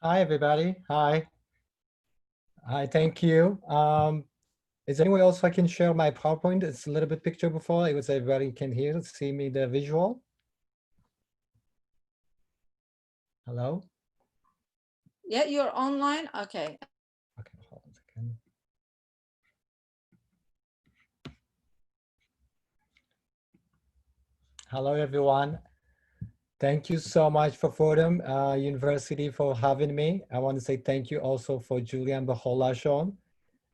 Hi, everybody. Hi. Hi, thank you. Is anyone else I can share my PowerPoint? It's a little bit picture before. It was everybody can hear, see me the visual. Hello? Yeah, you're online. Okay. Okay, hold on a second. Hello, everyone. Thank you so much for Fordham University for having me. I want to say thank you also for Julian Beholashon.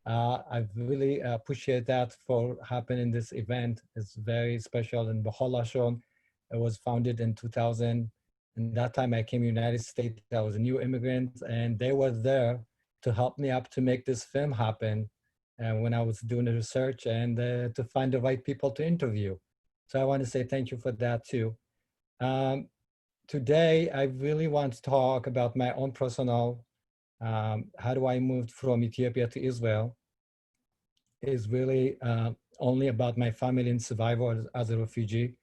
I really appreciate that for happening this event. It's very special in Beholashon. It was founded in 2000. And that time I came to the United States. I was a new immigrant and they were there to help me up to make this film happen. And when I was doing the research and to find the right people to interview. So I want to say thank you for that too. Um, Today, I really want to talk about my own personal, how do I move from Ethiopia to Israel is really only about my family and survival as a refugee.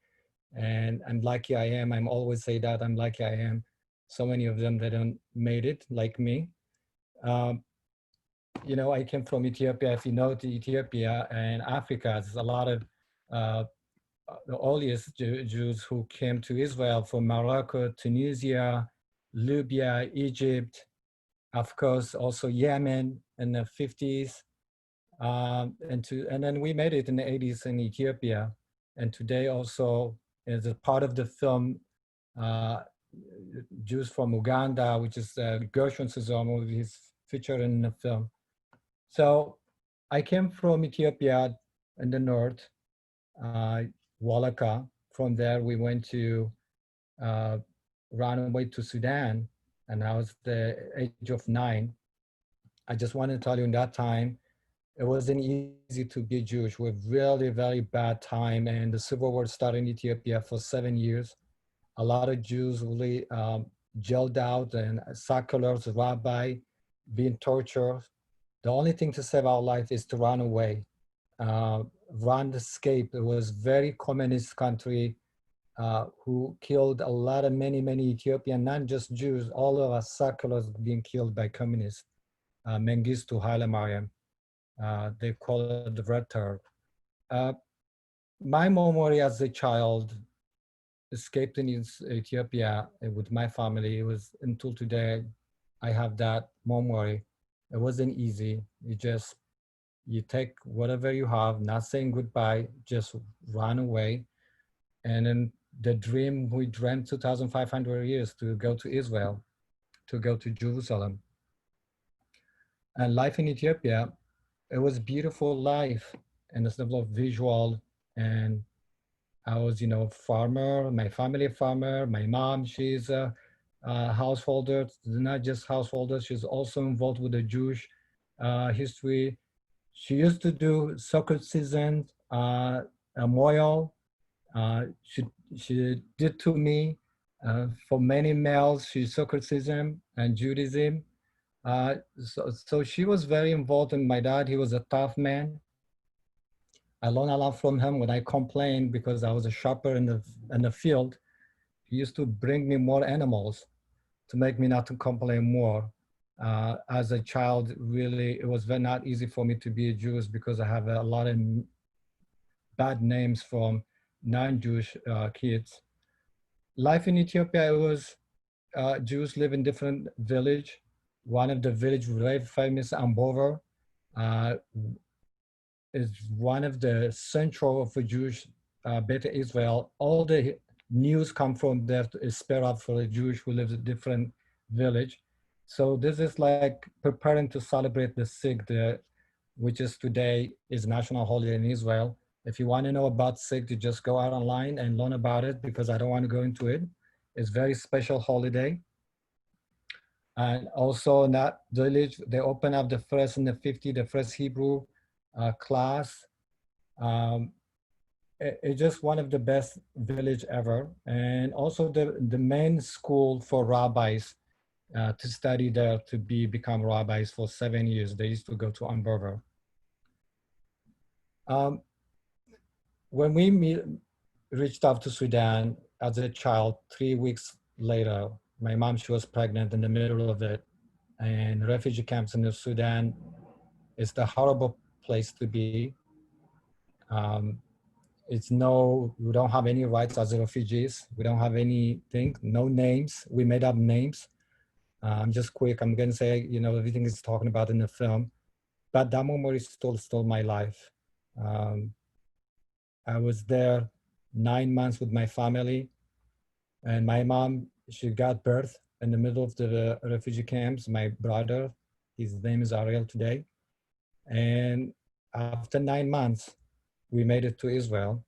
And I'm lucky I am. I'm always say that I'm lucky I am. So many of them that don't made it like me. Um, you know, I came from Ethiopia. If you know the Ethiopia and Africa, there's a lot of uh, the earliest Jews who came to Israel from Morocco, Tunisia, Libya, Egypt, of course, also Yemen in the 50s. And then we made it in the 80s in Ethiopia. And today also is a part of the film, uh, Jews from Uganda, which is Gershon Suzomo, he's featured in the film. So I came from Ethiopia in the north, uh, Wallaka. From there, we went to uh, ran away to Sudan, and I was the age of 9. I just want to tell you in that time, it wasn't easy to be Jewish. We had really very bad time, and the civil war started in Ethiopia for 7 years. A lot of Jews really jailed out and seculars, rabbi, being tortured. The only thing to save our life is to run away, run, escape. It was very communist country who killed a lot of many Ethiopian, not just Jews, all of us seculars being killed by communists. Mengistu Haile Mariam, they call it the Red Terror. Uh, my memory as a child escaped in Ethiopia with my family. It was until today, I have that memory. It wasn't easy. You take whatever you have, not saying goodbye, just run away. And then the dream we dreamt 2,500 years to go to Israel, to go to Jerusalem. And life in Ethiopia, it was beautiful life and it's level of visual. And I was, you know, farmer, my family farmer, my mom, she's a householder, not just householder, she's also involved with the Jewish history. She used to do soccer season, a memorial. She did to me for many males. She's Socratism and Judaism. So she was very involved in my dad. He was a tough man. I learned a lot from him when I complained because I was a shopper in the field. He used to bring me more animals to make me not to complain more. As a child, really, it was very not easy for me to be a Jew because I have a lot of bad names from non-Jewish kids. Life in Ethiopia, it was Jews live in different village. One of the village very famous, Ambover, uh, is one of the central of the Jewish Beta Israel. All the news come from there is spread out for the Jewish who live in different village. So this is like preparing to celebrate the Sigd, which is today is national holiday in Israel. If you want to know about Sigd, you just go out online and learn about it because I don't want to go into it. It's very special holiday. And also in that village, they open up the first in the 50, the first Hebrew class. Um, it's just one of the best village ever. And also the main school for rabbis to study there to become rabbis for 7 years. They used to go to Amberver. Um, when reached out to Sudan as a child, 3 weeks later, my mom, she was pregnant in the middle of it. and refugee camps in the Sudan is the horrible place to be. We don't have any rights as refugees. We don't have anything, no names. We made up names. Just quick, I'm gonna say, everything is talking about in the film, but that memory stole my life. I was there 9 months with my family, and my mom, she got birth in the middle of the refugee camps. My brother, his name is Ariel today. And after 9 months, we made it to Israel.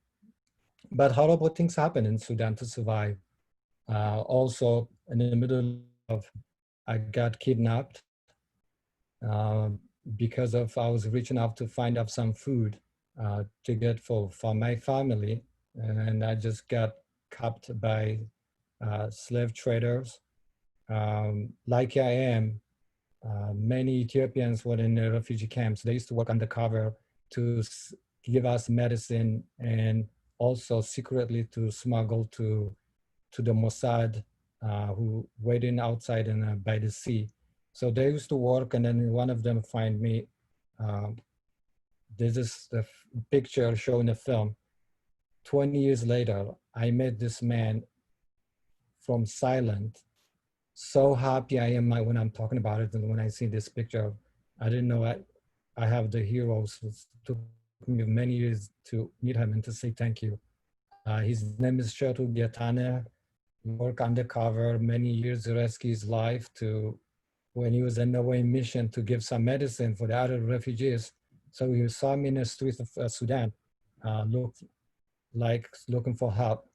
But horrible things happen in Sudan to survive. Also, in the middle of, I got kidnapped uh, because of I was reaching out to find out some food to get for my family, and I just got capped by slave traders. Like I am, many Ethiopians were in the refugee camps. They used to work undercover to give us medicine and also secretly to smuggle to the Mossad, who waiting outside by the sea. So they used to work, and then one of them find me. This is the picture showing the film. 20 years later, I met this man from silent. So happy I am when I'm talking about it, and when I see this picture, I didn't know I have the heroes. It took me many years to meet him and to say thank you. His name is Shetu Giatane. He worked undercover many years to rescue his life when he was on the way mission to give some medicine for the other refugees. So he saw me in the streets of Sudan, looking for help.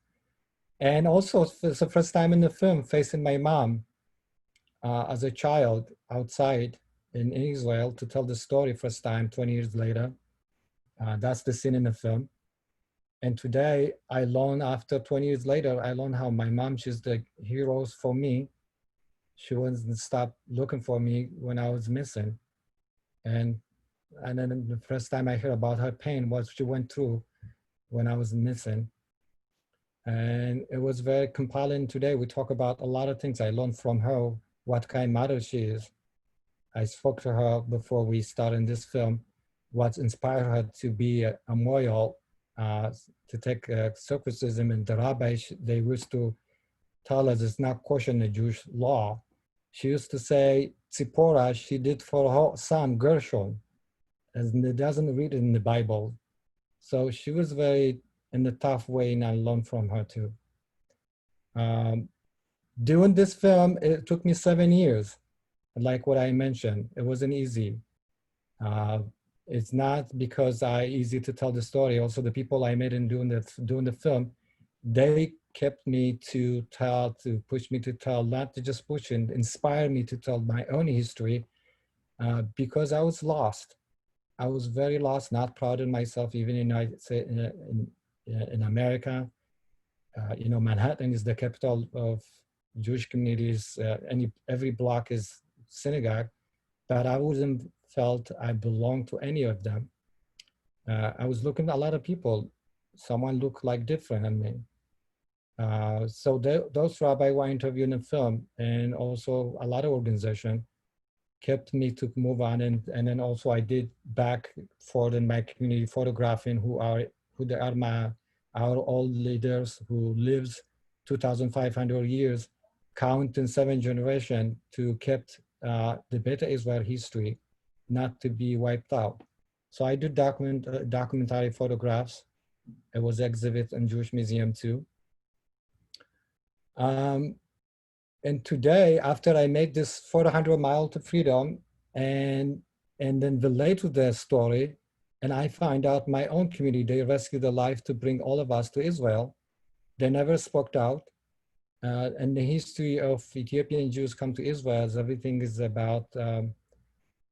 And also, it's the first time in the film facing my mom as a child outside in Israel to tell the story first time 20 years later. That's the scene in the film. And today I learn, after 20 years later, I learn how my mom, she's the heroes for me. She wouldn't stop looking for me when I was missing. And then the first time I heard about her pain, what she went through when I was missing. And it was very compelling today. We talk about a lot of things I learned from her, what kind of mother she is. I spoke to her before we started this film, what inspired her to be a moyal, to take circumcision, and the rabbis, they used to tell us it's not question the Jewish law. She used to say, Tzipporah, she did for her son, Gershon, and it doesn't read it in the Bible. So she was very in a tough way, and I learned from her too. Doing this film, it took me 7 years. Like what I mentioned, it wasn't easy. It's not because easy to tell the story. Also, the people I met in doing the film, they kept me to push me to tell, not to just push and inspire me to tell my own history, because I was lost. I was very lost, not proud of myself, even in America. Manhattan is the capital of Jewish communities. Every block is synagogue, but I wasn't felt I belonged to any of them. I was looking at a lot of people. Someone looked like different than me. So those rabbis were interviewed in the film, and also a lot of organization kept me to move on. And then also I did back forward in my community photographing our old leaders who lives 2,500 years, counting 7 generations to kept the Beta Israel history not to be wiped out. So I do documentary photographs. It was exhibit in Jewish Museum too. And today, after I made this 400 mile to freedom and then relate to their story, and I find out my own community, they rescued the life to bring all of us to Israel. They never spoke out. And the history of Ethiopian Jews come to Israel, everything is about,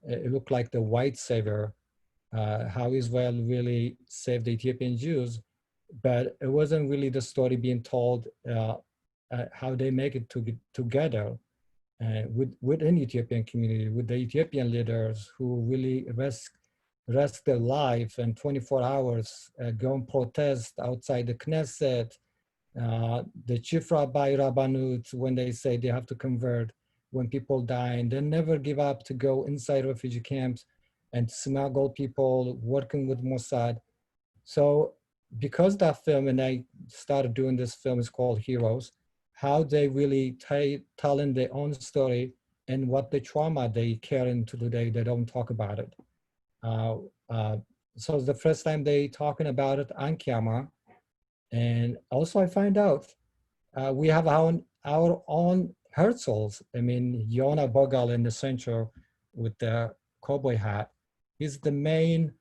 it looked like the white savior, how Israel really saved the Ethiopian Jews, but it wasn't really the story being told, how they make it together within Ethiopian community, with the Ethiopian leaders who really risk their life and 24 hours go and protest outside the Knesset. The chief rabbi, Rabbanut, when they say they have to convert, when people die, and they never give up to go inside refugee camps and smuggle people, working with Mossad. So because that film, and I started doing this film, is called Heroes, how they really telling their own story and what the trauma they carry into today, they don't talk about it. So it's the first time they talking about it on camera. And also I find out we have our own Herzls. I mean, Yona Bogal in the center with the cowboy hat. He's the main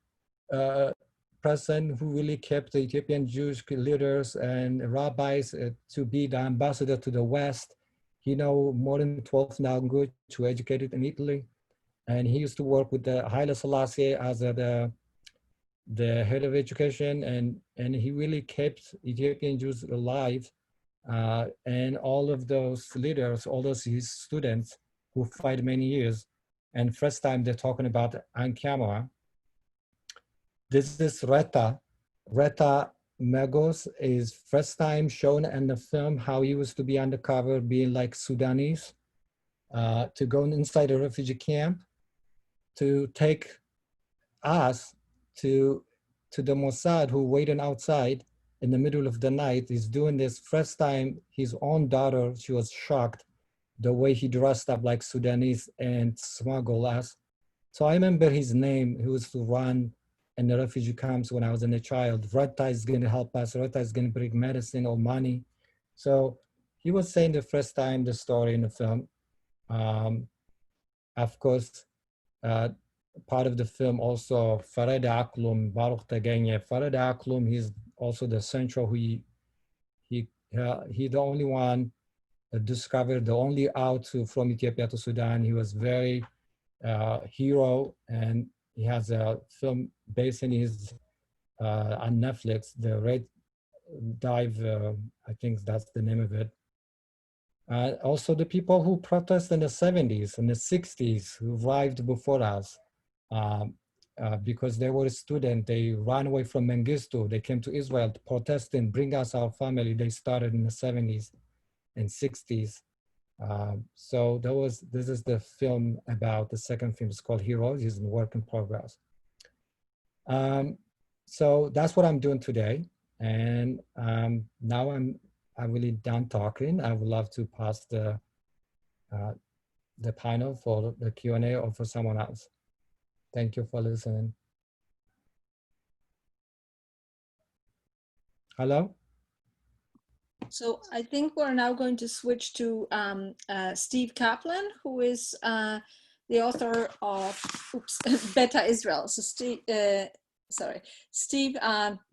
person who really kept the Ethiopian Jewish leaders and rabbis to be the ambassador to the West. He know more than 12 languages, who educated in Italy. And he used to work with the Haile Selassie as the head of education, and he really kept Ethiopian Jews alive. And all of those leaders, all those his students who fight many years, and first time they're talking about on camera. This is Reta Megos is first time shown in the film how he was to be undercover, being like Sudanese, to go inside a refugee camp, to take us to the Mossad who waiting outside in the middle of the night. He's doing this first time. His own daughter, she was shocked the way he dressed up like Sudanese and smuggle us. So I remember his name. He was to run in the refugee camps when I was a child. Reta is going to help us. Reta is going to bring medicine or money. So he was saying the first time the story in the film. Of course, part of the film also, Farid Aklum, Baruch Tagenya. Farid Aklum, he's also the central, he the only one that discovered the only out from Ethiopia to Sudan. He was very hero, and he has a film based in his on Netflix, the Red Dive, I think that's the name of it. Also the people who protested in the 70s and the 60s who arrived before us, because they were a student, they ran away from Mengistu, they came to Israel to protest and bring us our family. They started in the 70s and 60s. So this is the film about, the second film is called Heroes, it's in work in progress. So that's what I'm doing today. And now I'm really done talking. I would love to pass the panel for the Q&A or for someone else. Thank you for listening. Hello? So I think we're now going to switch to Steve Kaplan, who is the author of Beta Israel. So Steve,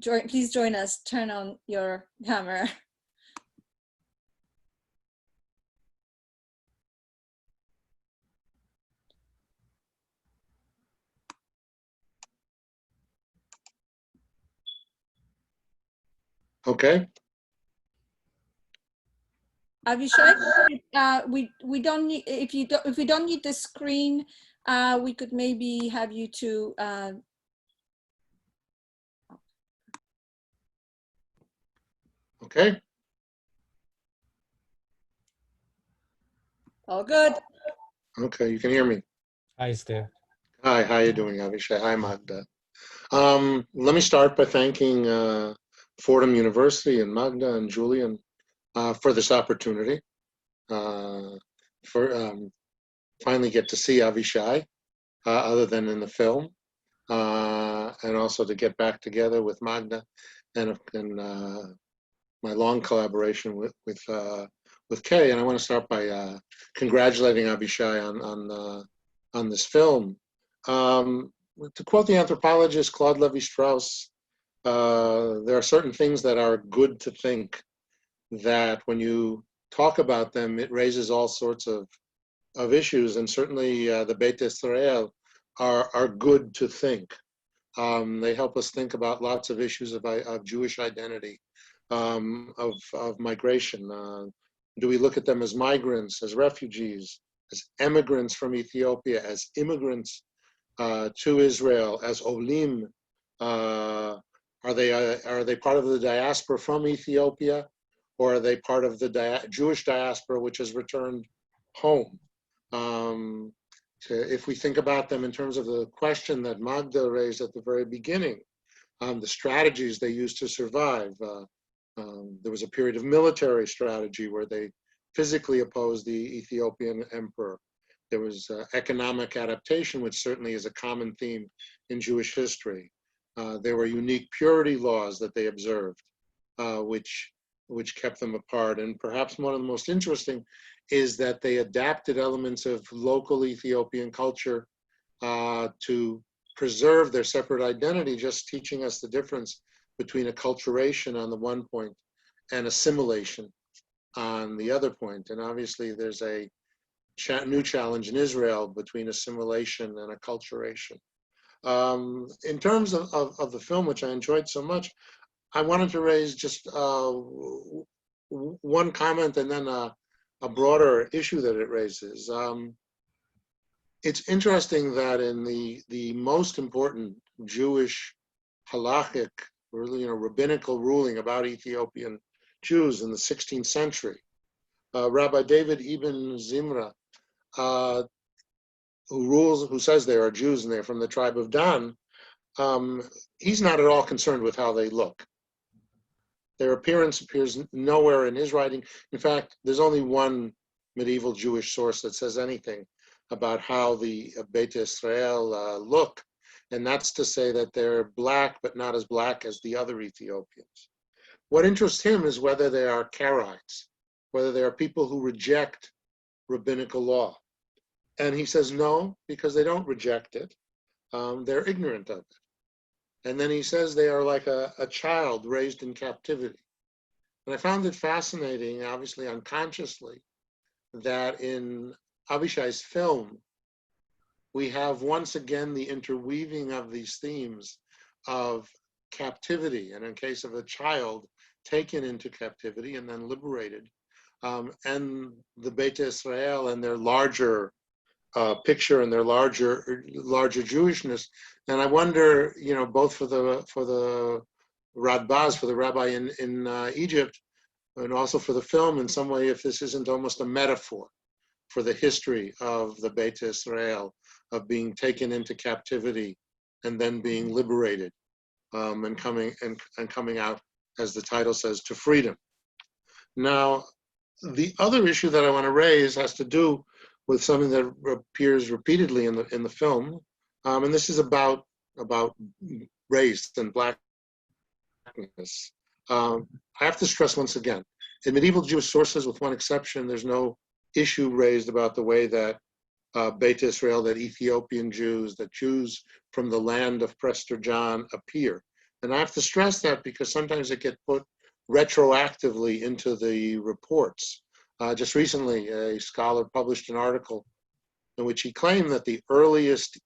please join us. Turn on your camera. Okay. Avishai, we don't need, if we don't need the screen, we could maybe have you to Okay. all good. Okay, you can hear me. Hi, Steve. Hi, how you doing, Avishai? Hi, Magda. Let me start by thanking Fordham University and Magda and Julian for this opportunity. Finally get to see Avishai, other than in the film, and also to get back together with Magda and my long collaboration with Kay. And I want to start by congratulating Avishai on this film. To quote the anthropologist Claude Lévi-Strauss, there are certain things that are good to think, that when you talk about them, it raises all sorts of issues, and certainly the Beit Israel are good to think. They help us think about lots of issues of Jewish identity, of migration. Do we look at them as migrants, as refugees, as emigrants from Ethiopia, as immigrants to Israel, as olim? Are they part of the diaspora from Ethiopia, or are they part of the Jewish diaspora which has returned home? If we think about them in terms of the question that Magda raised at the very beginning, the strategies they used to survive. There was a period of military strategy where they physically opposed the Ethiopian emperor. There was economic adaptation, which certainly is a common theme in Jewish history. There were unique purity laws that they observed, which kept them apart. And perhaps one of the most interesting is that they adapted elements of local Ethiopian culture to preserve their separate identity, just teaching us the difference between acculturation on the one point and assimilation on the other point. And obviously there's a new challenge in Israel between assimilation and acculturation. In terms of the film, which I enjoyed so much, I wanted to raise just one comment and then a broader issue that it raises. It's interesting that in the most important Jewish halachic, rabbinical ruling about Ethiopian Jews in the 16th century, Rabbi David Ibn Zimra, who says they are Jews and they're from the tribe of Dan, he's not at all concerned with how they look. Their appearance appears nowhere in his writing. In fact, there's only one medieval Jewish source that says anything about how the Beit Israel look, and that's to say that they're black, but not as black as the other Ethiopians. What interests him is whether they are Karaites, whether they are people who reject rabbinical law. And he says no, because they don't reject it. They're ignorant of it. And then he says they are like a child raised in captivity. And I found it fascinating, obviously unconsciously, that in Avishai's film, we have once again the interweaving of these themes of captivity, and in case of a child taken into captivity and then liberated, and the Beit Israel and their larger picture and their larger Jewishness. And I wonder, both for the Radbaz, for the rabbi in Egypt, and also for the film in some way, if this isn't almost a metaphor for the history of the Beit Israel, of being taken into captivity and then being liberated, and coming out, as the title says, to freedom. Now, the other issue that I want to raise has to do with something that appears repeatedly in the film, and this is about race and blackness. I have to stress once again, in medieval Jewish sources, with one exception, there's no issue raised about the way that Beit Israel, that Ethiopian Jews, that Jews from the land of Prester John appear. And I have to stress that because sometimes it gets put retroactively into the reports. Just recently, a scholar published an article in which he claimed that the earliest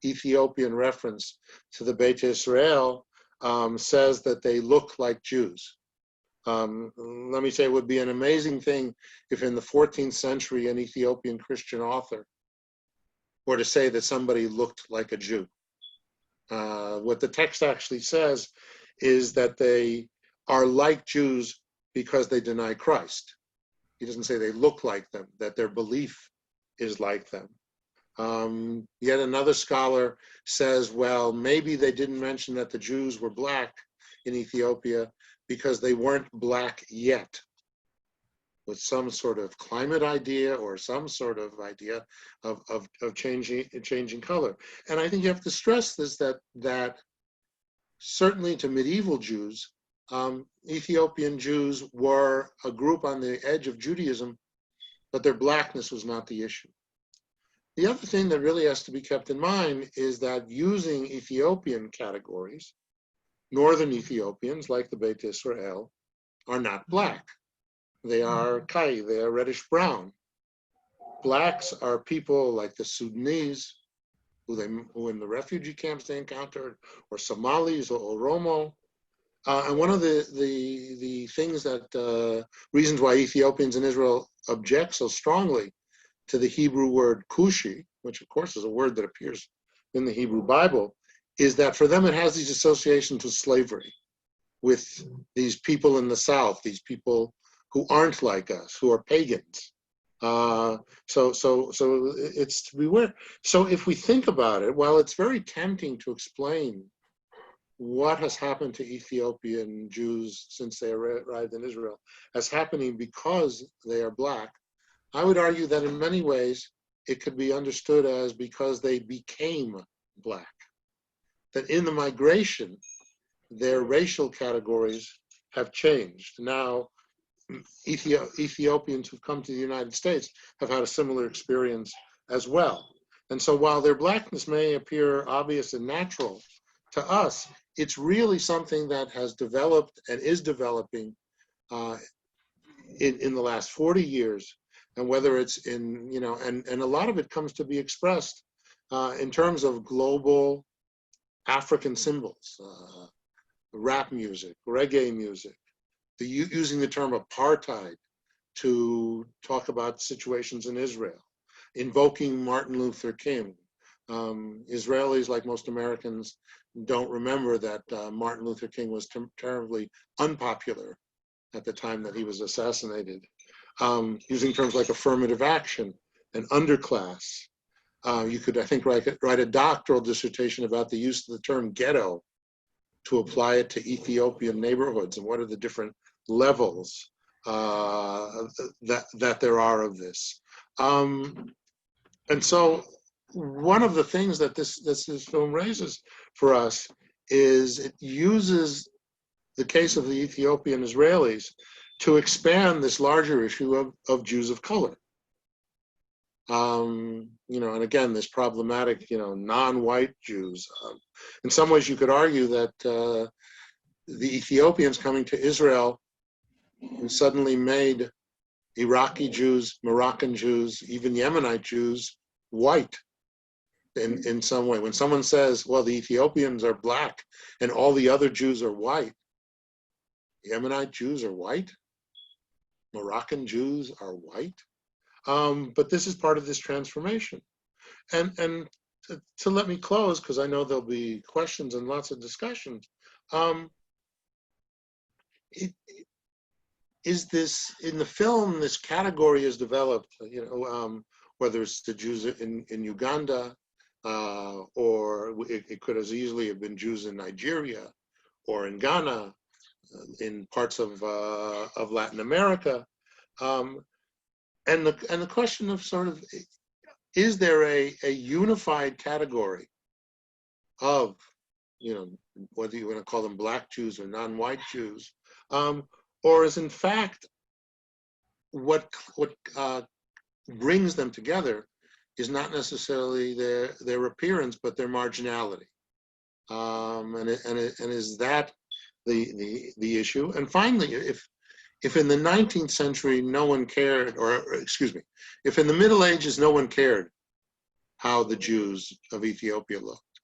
Ethiopian reference to the Beit Israel says that they look like Jews. Let me say, it would be an amazing thing if in the 14th century an Ethiopian Christian author were to say that somebody looked like a Jew. What the text actually says is that they are like Jews because they deny Christ. He doesn't say they look like them, that their belief is like them. Yet another scholar says, well, maybe they didn't mention that the Jews were black in Ethiopia because they weren't black yet, with some sort of climate idea or some sort of idea of changing color. And I think you have to stress this, that certainly to medieval Jews, Ethiopian Jews were a group on the edge of Judaism, but their blackness was not the issue. The other thing that really has to be kept in mind is that using Ethiopian categories, northern Ethiopians, like the Beit Israel, are not black. They are Kai, they are reddish brown. Blacks are people like the Sudanese, who in the refugee camps they encountered, or Somalis or Oromo. And one of the things that, reasons why Ethiopians in Israel object so strongly to the Hebrew word Cushi, which of course is a word that appears in the Hebrew Bible, is that for them it has these associations with slavery, with these people in the South, these people who aren't like us, who are pagans. So it's to beware. So if we think about it, while it's very tempting to explain what has happened to Ethiopian Jews since they arrived in Israel as happening because they are Black, I would argue that in many ways it could be understood as because they became Black. That in the migration, their racial categories have changed. Now, Ethiopians who've come to the United States have had a similar experience as well. And so while their Blackness may appear obvious and natural, to us, it's really something that has developed and is developing in the last 40 years. And whether it's in, and a lot of it comes to be expressed in terms of global African symbols, rap music, reggae music, using the term apartheid to talk about situations in Israel, invoking Martin Luther King. Israelis, like most Americans, don't remember that Martin Luther King was terribly unpopular at the time that he was assassinated. Using terms like affirmative action and underclass. You could, I think, write a doctoral dissertation about the use of the term ghetto to apply it to Ethiopian neighborhoods and what are the different levels that there are of this. And so one of the things that this film raises for us is it uses the case of the Ethiopian Israelis to expand this larger issue of Jews of color. And again, this problematic, non-white Jews. In some ways, you could argue that the Ethiopians coming to Israel suddenly made Iraqi Jews, Moroccan Jews, even Yemenite Jews white in some way. When someone says, well, the Ethiopians are Black and all the other Jews are white, Yemenite Jews are white, Moroccan Jews are white. But this is part of this transformation. And to let me close, because I know there'll be questions and lots of discussions, is this, in the film, this category is developed, whether it's the Jews in Uganda, or it could as easily have been Jews in Nigeria or in Ghana, in parts of Latin America. And the question of sort of, is there a unified category of, whether you want to call them Black Jews or non-white Jews, or is in fact what brings them together is not necessarily their appearance, but their marginality, and is that the issue? And finally, if in the 19th century no one cared, or excuse me, if in the Middle Ages no one cared how the Jews of Ethiopia looked,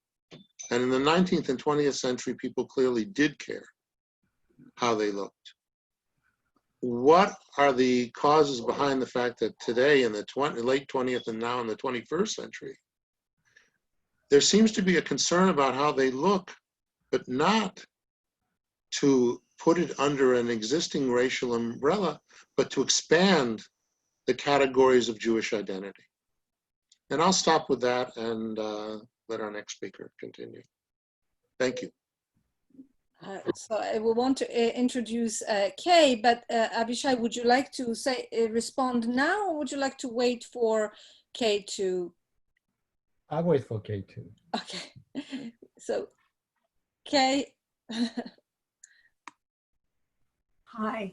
and in the 19th and 20th century people clearly did care how they looked, what are the causes behind the fact that today in the late 20th and now in the 21st century, there seems to be a concern about how they look, but not to put it under an existing racial umbrella, but to expand the categories of Jewish identity. And I'll stop with that and let our next speaker continue. Thank you. So I will want to introduce Kay, but Avishai, would you like to respond now, or would you like to wait for Kay to? I'll wait for Kay too. Okay, so Kay. Hi,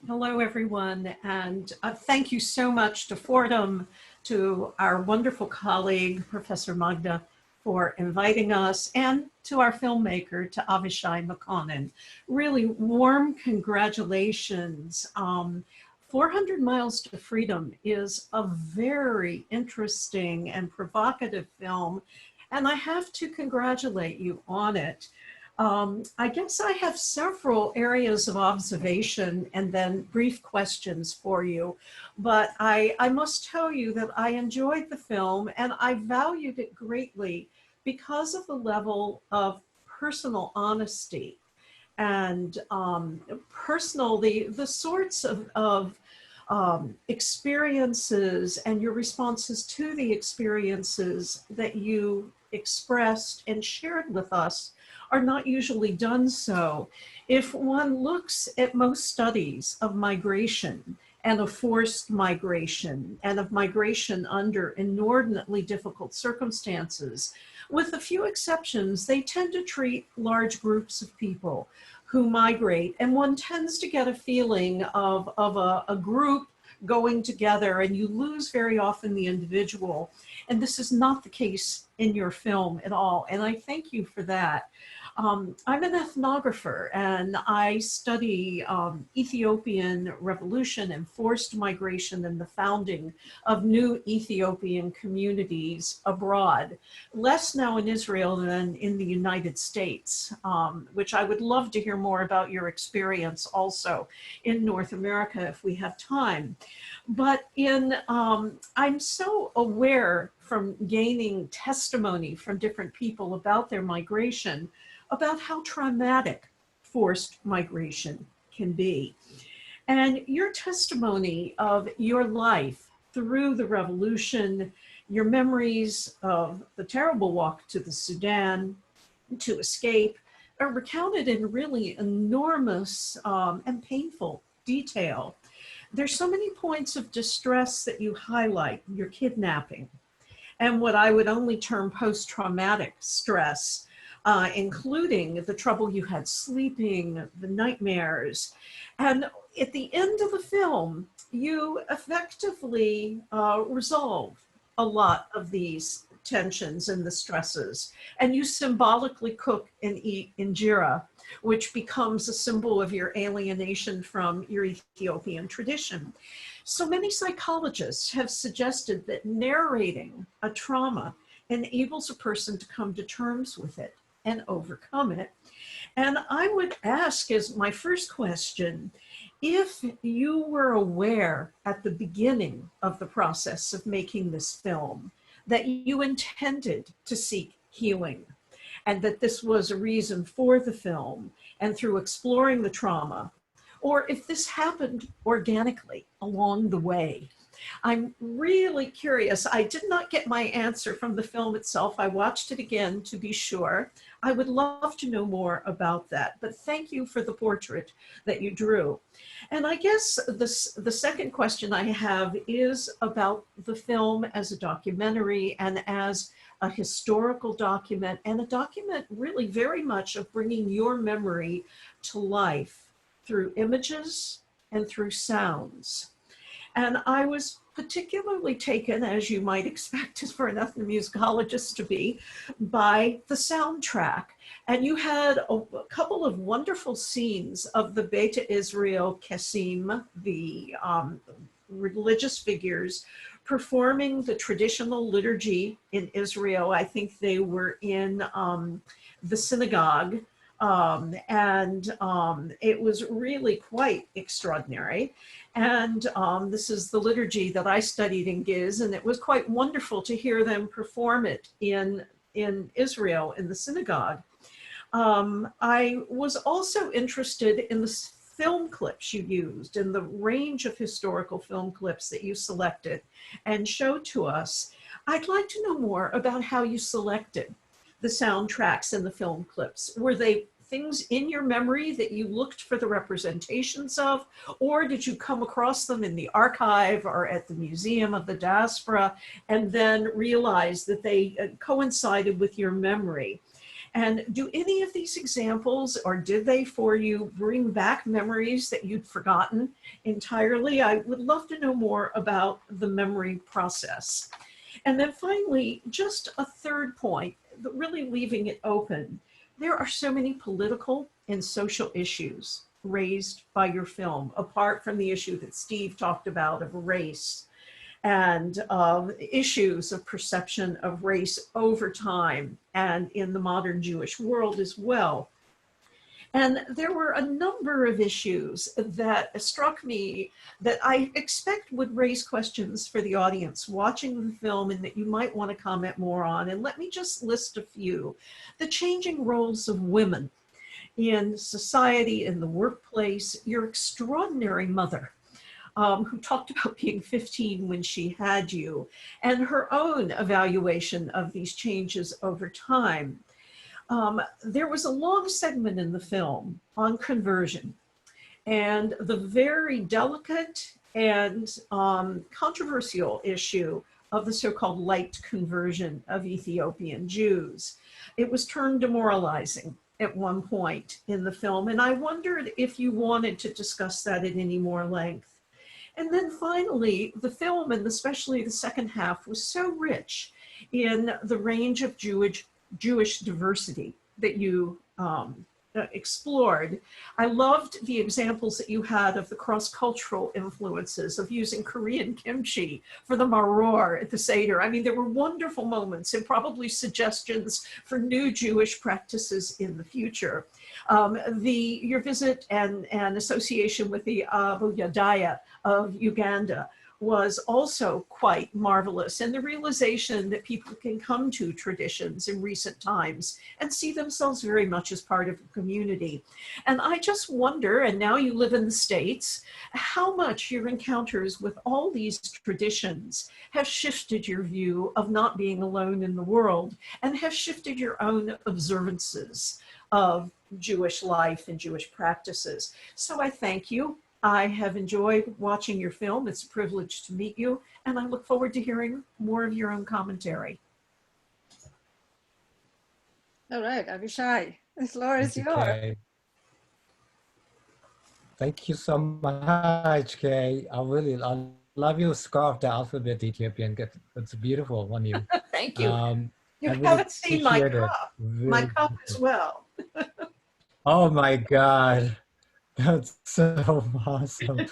hello everyone, and thank you so much to Fordham, to our wonderful colleague, Professor Magda, for inviting us, and to our filmmaker, to Avishai Mekonen. Really warm congratulations. 400 Miles to Freedom is a very interesting and provocative film, and I have to congratulate you on it. I guess I have several areas of observation and then brief questions for you, but I must tell you that I enjoyed the film and I valued it greatly because of the level of personal honesty and the sorts of experiences and your responses to the experiences that you expressed and shared with us are not usually done so. If one looks at most studies of migration and of forced migration and of migration under inordinately difficult circumstances, with a few exceptions, they tend to treat large groups of people who migrate, and one tends to get a feeling of a group going together, and you lose very often the individual. And this is not the case in your film at all, and I thank you for that. I'm an ethnographer, and I study Ethiopian revolution and forced migration and the founding of new Ethiopian communities abroad, less now in Israel than in the United States, which I would love to hear more about your experience also in North America if we have time. But I'm so aware from gaining testimony from different people about their migration, about how traumatic forced migration can be. And your testimony of your life through the revolution, your memories of the terrible walk to the Sudan to escape, are recounted in really enormous and painful detail. There's so many points of distress that you highlight: your kidnapping, and what I would only term post-traumatic stress, including the trouble you had sleeping, the nightmares. And at the end of the film, you effectively resolve a lot of these tensions and the stresses. And you symbolically cook and eat injera, which becomes a symbol of your alienation from your Ethiopian tradition. So many psychologists have suggested that narrating a trauma enables a person to come to terms with it and overcome it. And I would ask as my first question, if you were aware at the beginning of the process of making this film that you intended to seek healing, and that this was a reason for the film, and through exploring the trauma, or if this happened organically along the way. I'm really curious. I did not get my answer from the film itself. I watched it again to be sure. I would love to know more about that, but thank you for the portrait that you drew. And I guess the second question I have is about the film as a documentary and as a historical document, and a document really very much of bringing your memory to life through images and through sounds. And I was particularly taken, as you might expect for an ethnomusicologist to be, by the soundtrack. And you had a couple of wonderful scenes of the Beta Israel Kesim, the religious figures, performing the traditional liturgy in Israel. I think they were in the synagogue. It was really quite extraordinary. And this is the liturgy that I studied in Giz, and it was quite wonderful to hear them perform it in Israel, in the synagogue. I was also interested in the film clips you used, and the range of historical film clips that you selected and showed to us. I'd like to know more about how you selected the soundtracks and the film clips. Were they things in your memory that you looked for the representations of, or did you come across them in the archive or at the Museum of the Diaspora and then realize that they coincided with your memory? And do any of these examples, or did they for you, bring back memories that you'd forgotten entirely? I would love to know more about the memory process. And then finally, just a third point, really leaving it open. There are so many political and social issues raised by your film, apart from the issue that Steve talked about of race and of issues of perception of race over time and in the modern Jewish world as well. And there were a number of issues that struck me that I expect would raise questions for the audience watching the film and that you might want to comment more on. And let me just list a few. The changing roles of women in society, in the workplace, your extraordinary mother, who talked about being 15 when she had you, and her own evaluation of these changes over time. There was a long segment in the film on conversion and the very delicate and controversial issue of the so-called light conversion of Ethiopian Jews. It was termed demoralizing at one point in the film, and I wondered if you wanted to discuss that at any more length. And then finally, the film, and especially the second half, was so rich in the range of Jewish diversity that you explored. I loved the examples that you had of the cross-cultural influences of using Korean kimchi for the maror at the Seder. I mean, there were wonderful moments and probably suggestions for new Jewish practices in the future. Your visit and association with the Abu Yadaya of Uganda was also quite marvelous, and the realization that people can come to traditions in recent times and see themselves very much as part of a community. And I just wonder, and now you live in the States, how much your encounters with all these traditions have shifted your view of not being alone in the world, and have shifted your own observances of Jewish life and Jewish practices. So I thank you. I have enjoyed watching your film. It's a privilege to meet you, and I look forward to hearing more of your own commentary. All right, Avishai, the floor is yours. Kay. Thank you so much, Kay. I love your scarf, the alphabet Ethiopian. It's beautiful on you. Thank you. You I haven't really seen my appreciate it. cup. Really My cup as beautiful. well. Oh my God. That's so awesome.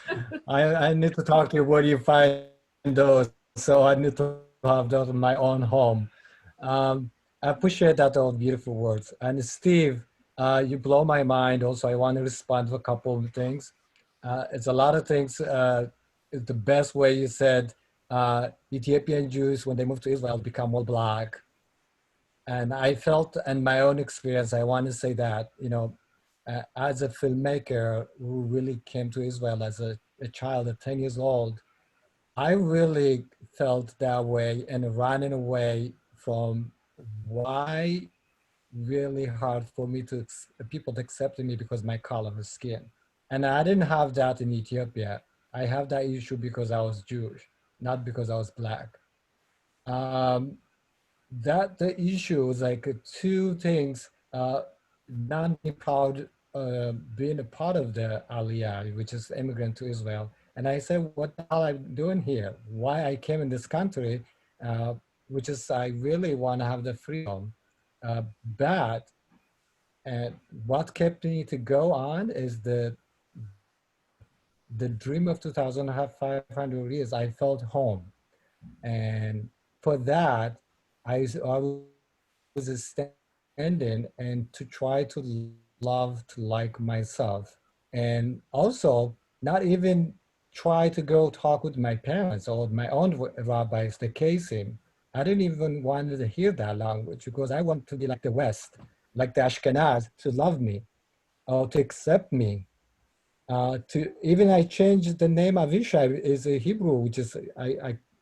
I need to talk to you where you find those. So I need to have those in my own home. I appreciate that, all beautiful words. And Steve, you blow my mind. Also, I want to respond to a couple of things. It's a lot of things. It's the best way you said Ethiopian Jews, when they move to Israel, become all Black. And I felt, in my own experience, I want to say that, you know, as a filmmaker who really came to Israel as a child at 10 years old, I really felt that way and running away from why really hard for me to, people to accept me because my color of skin. And I didn't have that in Ethiopia. I have that issue because I was Jewish, not because I was Black. That the issue is like two things, not being proud, being a part of the Aliyah, which is immigrant to Israel. And I said, what the hell I'm doing here? Why I came in this country, which is I really want to have the freedom. But what kept me to go on is the dream of 2,500 years. I felt home. And for that, I was standing and to try to love, to like myself. And also not even try to go talk with my parents or my own rabbis, the Kesim. I didn't even want to hear that language because I want to be like the West, like the Ashkenaz, to love me or to accept me. Even I changed the name Avishai is a Hebrew, which is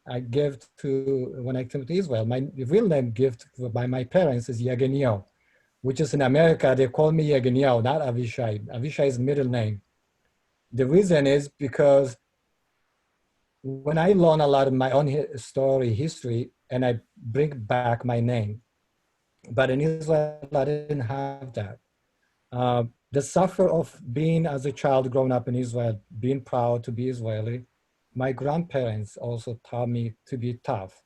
I gave to, when I came to Israel, my real name gift by my parents is Yeganyahu, which is in America, they call me Yeganyahu, not Avishai. Avishai is middle name. The reason is because when I learn a lot of my own history, and I bring back my name, but in Israel, I didn't have that. The suffer of being as a child growing up in Israel, being proud to be Israeli, my grandparents also taught me to be tough.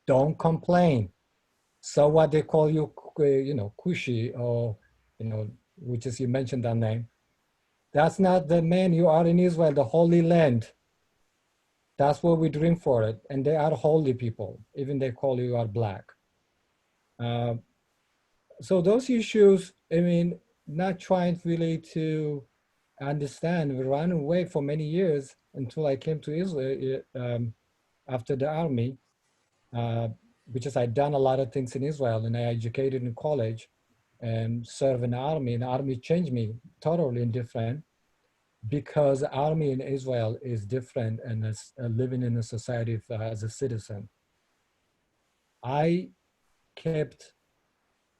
Don't complain. So what they call you, you know, Kushi, or, you know, which is, you mentioned that name. That's not the man you are in Israel, the Holy Land. That's what we dream for it. And they are holy people, even they call you are Black. So those issues, I mean, not trying really to understand, we ran away for many years until I came to Israel after the army, because I'd done a lot of things in Israel and I educated in college and served in the army, and the army changed me totally different. because the army in Israel is different and is living in a society as a citizen. I kept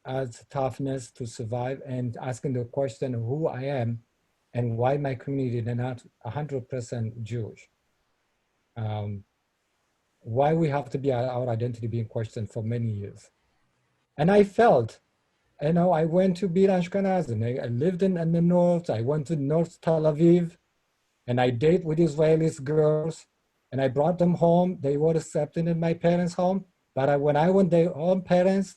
as toughness to survive and asking the question who I am and why my community is not 100% Jewish. Why we have to be our identity being questioned for many years. And I felt, I went to Bir Ashkenaz, I lived in the north, I went to North Tel Aviv, and I dated with Israeli girls, and I brought them home. They were accepted in my parents' home, but when I went their own parents,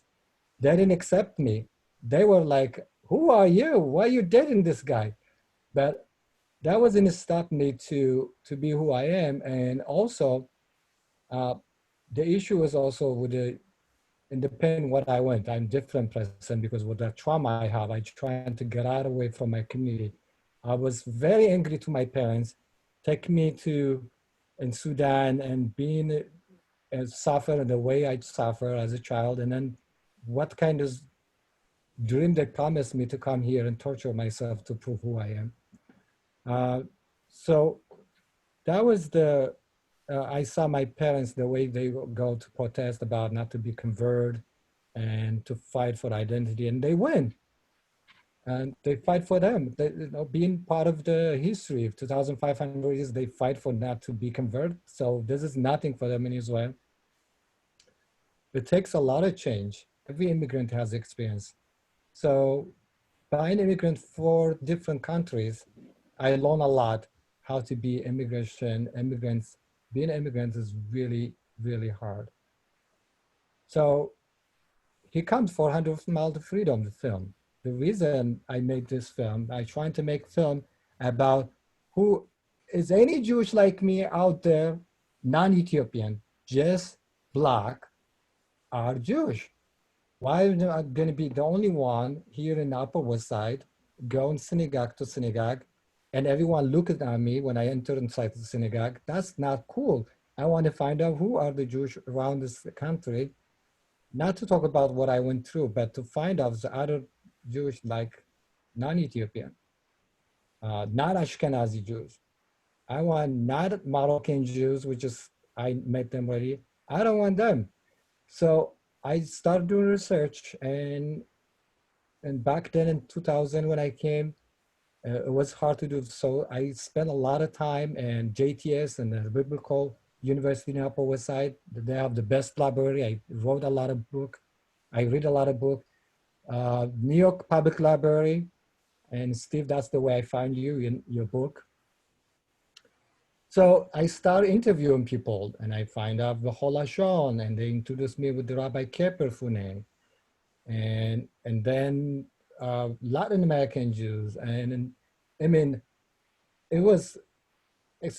they didn't accept me. They were like, who are you? Why are you dating this guy? But that wasn't stop me to be who I am. And also, the issue was also with the independent what I went. I'm different person because with the trauma I have, I trying to get out away from my community. I was very angry to my parents, take me in Sudan and being suffer the way I suffer as a child, and then what kind of dream they promised me to come here and torture myself to prove who I am. So that was I saw my parents, the way they go to protest about not to be converted and to fight for identity, and they win. And they fight for them. Being part of the history of 2,500 years, they fight for not to be converted. So this is nothing for them in Israel. It takes a lot of change. Every immigrant has experience. So by an immigrant for different countries, I learned a lot how to be immigrants. Being an immigrant is really, really hard. So here comes 400 Miles to Freedom, the film. The reason I made this film, I trying to make film about who is any Jewish like me out there, non-Ethiopian, just Black, are Jewish. Why am I going to be the only one here in the Upper West Side, going synagogue to synagogue, and everyone looking at me when I enter inside the synagogue? That's not cool. I want to find out who are the Jewish around this country, not to talk about what I went through, but to find out the other Jewish like non-Ethiopian, not Ashkenazi Jews. I want not Moroccan Jews, which is, I met them already. I don't want them. So I started doing research, and back then in 2000 when I came, it was hard to do. So I spent a lot of time in JTS and the Biblical University in Upper West Side. They have the best library. I wrote a lot of books. I read a lot of books. New York Public Library, and Steve, that's the way I found you in your book. So I started interviewing people, and I find out the whole Lashon, and they introduced me with the Rabbi Keperfunen, and then Latin American Jews, and I mean, it's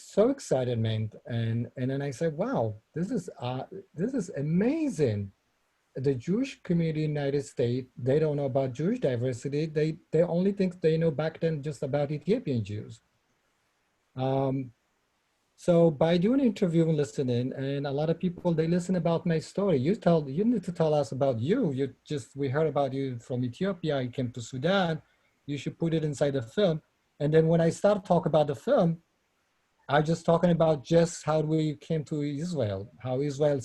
so excited, man, and then I said, wow, this is amazing. The Jewish community in the United States, they don't know about Jewish diversity. They only think they know back then just about Ethiopian Jews. So by doing interview and listening, and a lot of people, they listen about my story. You need to tell us about you. We heard about you from Ethiopia, you came to Sudan. You should put it inside the film. And then when I start talking about the film, I'm just talking about just how we came to Israel, how Israel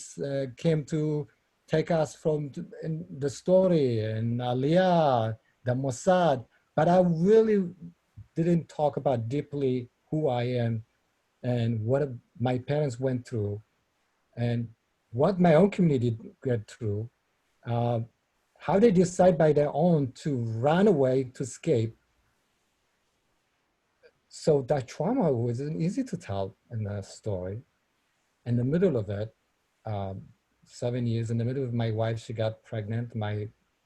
came to take us from the story and Aliyah, the Mossad, but I really didn't talk about deeply who I am and what my parents went through and what my own community went through, how they decide by their own to run away, to escape. So that trauma wasn't easy to tell in the story. In the middle of it, 7 years in the middle of my wife, she got pregnant.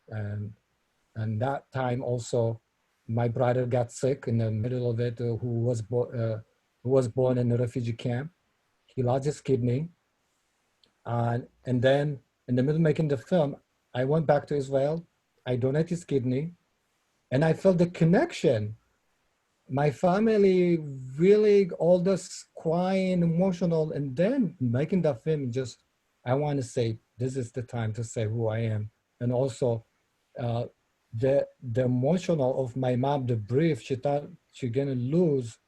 And that time also, my brother got sick in the middle of it, who was born in a refugee camp. He lost his kidney. And then in the middle of making the film, I went back to Israel. I donated his kidney, and I felt the connection. My family really, all this crying, emotional, and then making that film, just, I want to say, this is the time to say who I am. And also the emotional of my mom, the brief, she thought she's gonna lose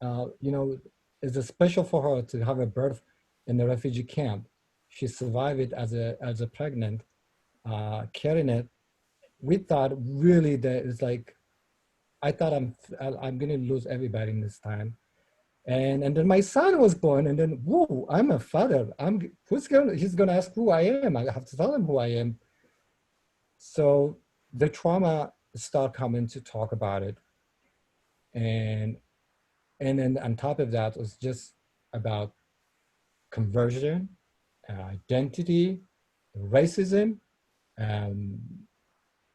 you know, it's a special for her to have a birth in the refugee camp. She survived it as a pregnant, carrying it. We thought really that it's like, I thought I'm gonna lose everybody in this time. And then my son was born, and then whoa, I'm a father. He's gonna ask who I am. I have to tell him who I am. So the trauma start coming to talk about it. And then on top of that, it was just about conversion, identity, racism, and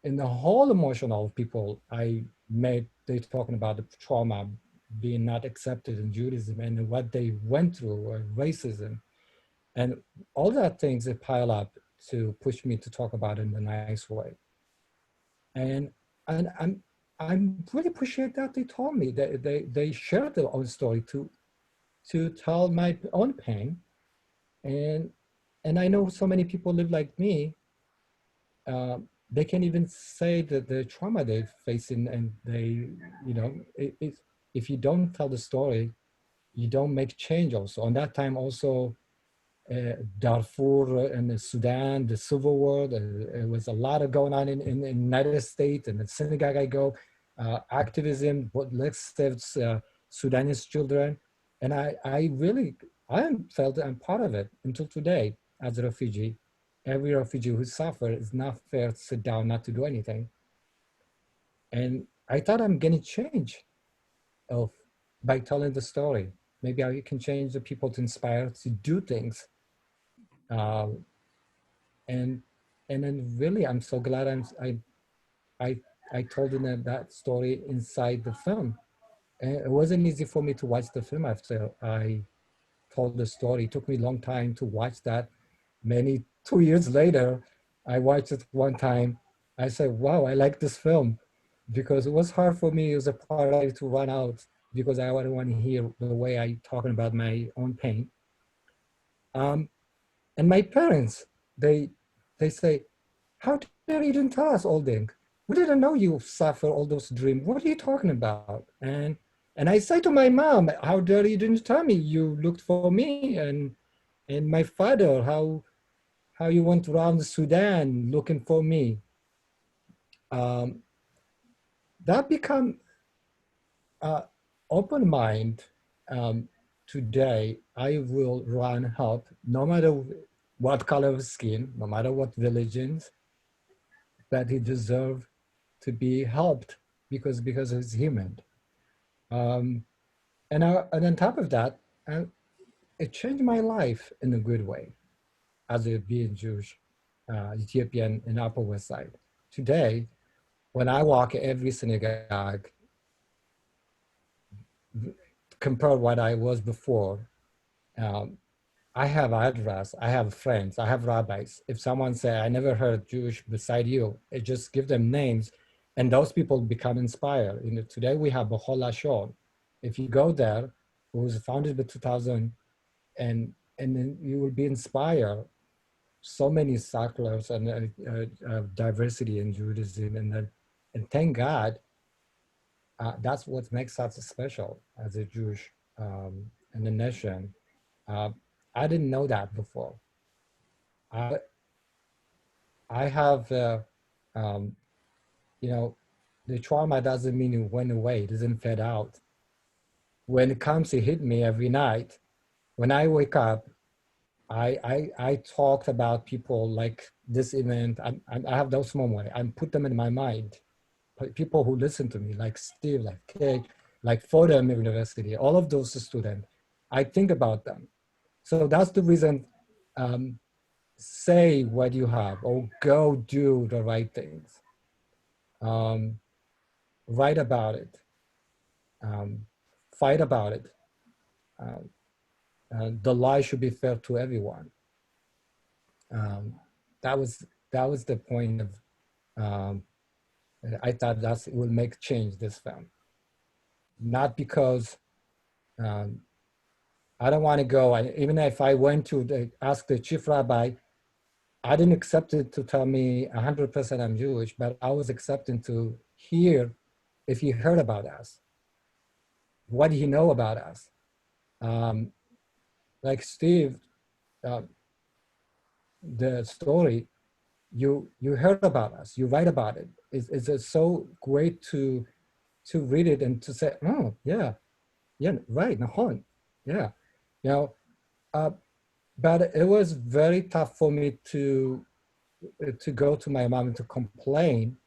the whole emotion of people I met, they talking about the trauma being not accepted in Judaism and what they went through, or racism. And all that things that pile up to push me to talk about it in a nice way. And I'm really appreciate that they told me that they shared their own story to tell my own pain. And I know so many people live like me. They can't even say that the trauma they're facing, and they, you know, if you don't tell the story, you don't make change also. On that time also, Darfur and Sudan, the civil war, there was a lot of going on in the United States, and the synagogue I go, activism, let's save Sudanese children. And I felt I'm part of it until today as a refugee. Every refugee who suffers, it's not fair to sit down, not to do anything. And I thought I'm getting change by telling the story. Maybe I can change the people to inspire to do things. And then really, I'm so glad I told them that story inside the film. And it wasn't easy for me to watch the film after I told the story. It took me a long time to watch that. 2 years later, I watched it one time. I said, wow, I like this film, because it was hard for me as a part to run out, because I wouldn't want to hear the way I talking about my own pain. And my parents, they say, how dare you didn't tell us all things? We didn't know you suffer all those dreams. What are you talking about? And I say to my mom, how dare you didn't tell me? You looked for me. And my father, how you went around Sudan looking for me. That become open mind. Today, I will run help, no matter what color of skin, no matter what religions, that he deserves to be helped because he's human. And on top of that, it changed my life in a good way as a being Jewish, Ethiopian in Upper West Side. Today, when I walk every synagogue, compare what I was before, I have address, I have friends, I have rabbis. If someone say, I never heard Jewish beside you, it just give them names, and those people become inspired. You know, today we have B'chol Lashon. If you go there, it was founded in 2000, and then you will be inspired. So many circulars and diversity in Judaism, and thank God, that's what makes us special as a Jewish in the nation. I didn't know that before. I have, you know, the trauma doesn't mean it went away, it doesn't fade out. When it comes to hit me every night, when I wake up, I talked about people like this event. I have those moments. I put them in my mind. People who listen to me, like Steve, like Kate, like Fordham University, all of those students, I think about them. So that's the reason, say what you have, or go do the right things. Write about it, fight about it. The lie should be fair to everyone. That was the point of, I thought it will make change, this film. Not because I don't want to go, even if I went to ask the chief rabbi, I didn't accept it to tell me 100% I'm Jewish, but I was accepting to hear if he heard about us. what do you know about us? Like Steve, the story, you heard about us, you write about it. It's just so great to read it and to say, oh yeah, right, Nahon, yeah, you know. But it was very tough for me to go to my mom and to complain.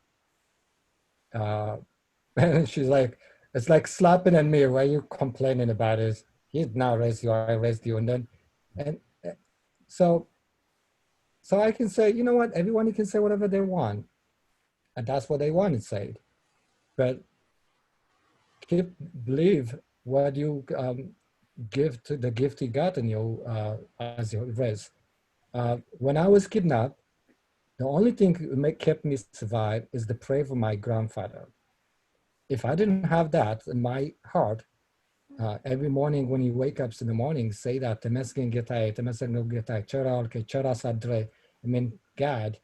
And she's like, it's like slapping at me. Why are you complaining about it? He's not raised you, I raised you. And then, and so I can say, you know what, everyone can say whatever they want. And that's what they want to say. But believe what you give to the gift you got in you as your race. When I was kidnapped, the only thing that kept me survive is the prayer of my grandfather. If I didn't have that in my heart, every morning when you wake up in the morning, say that, I mean, God,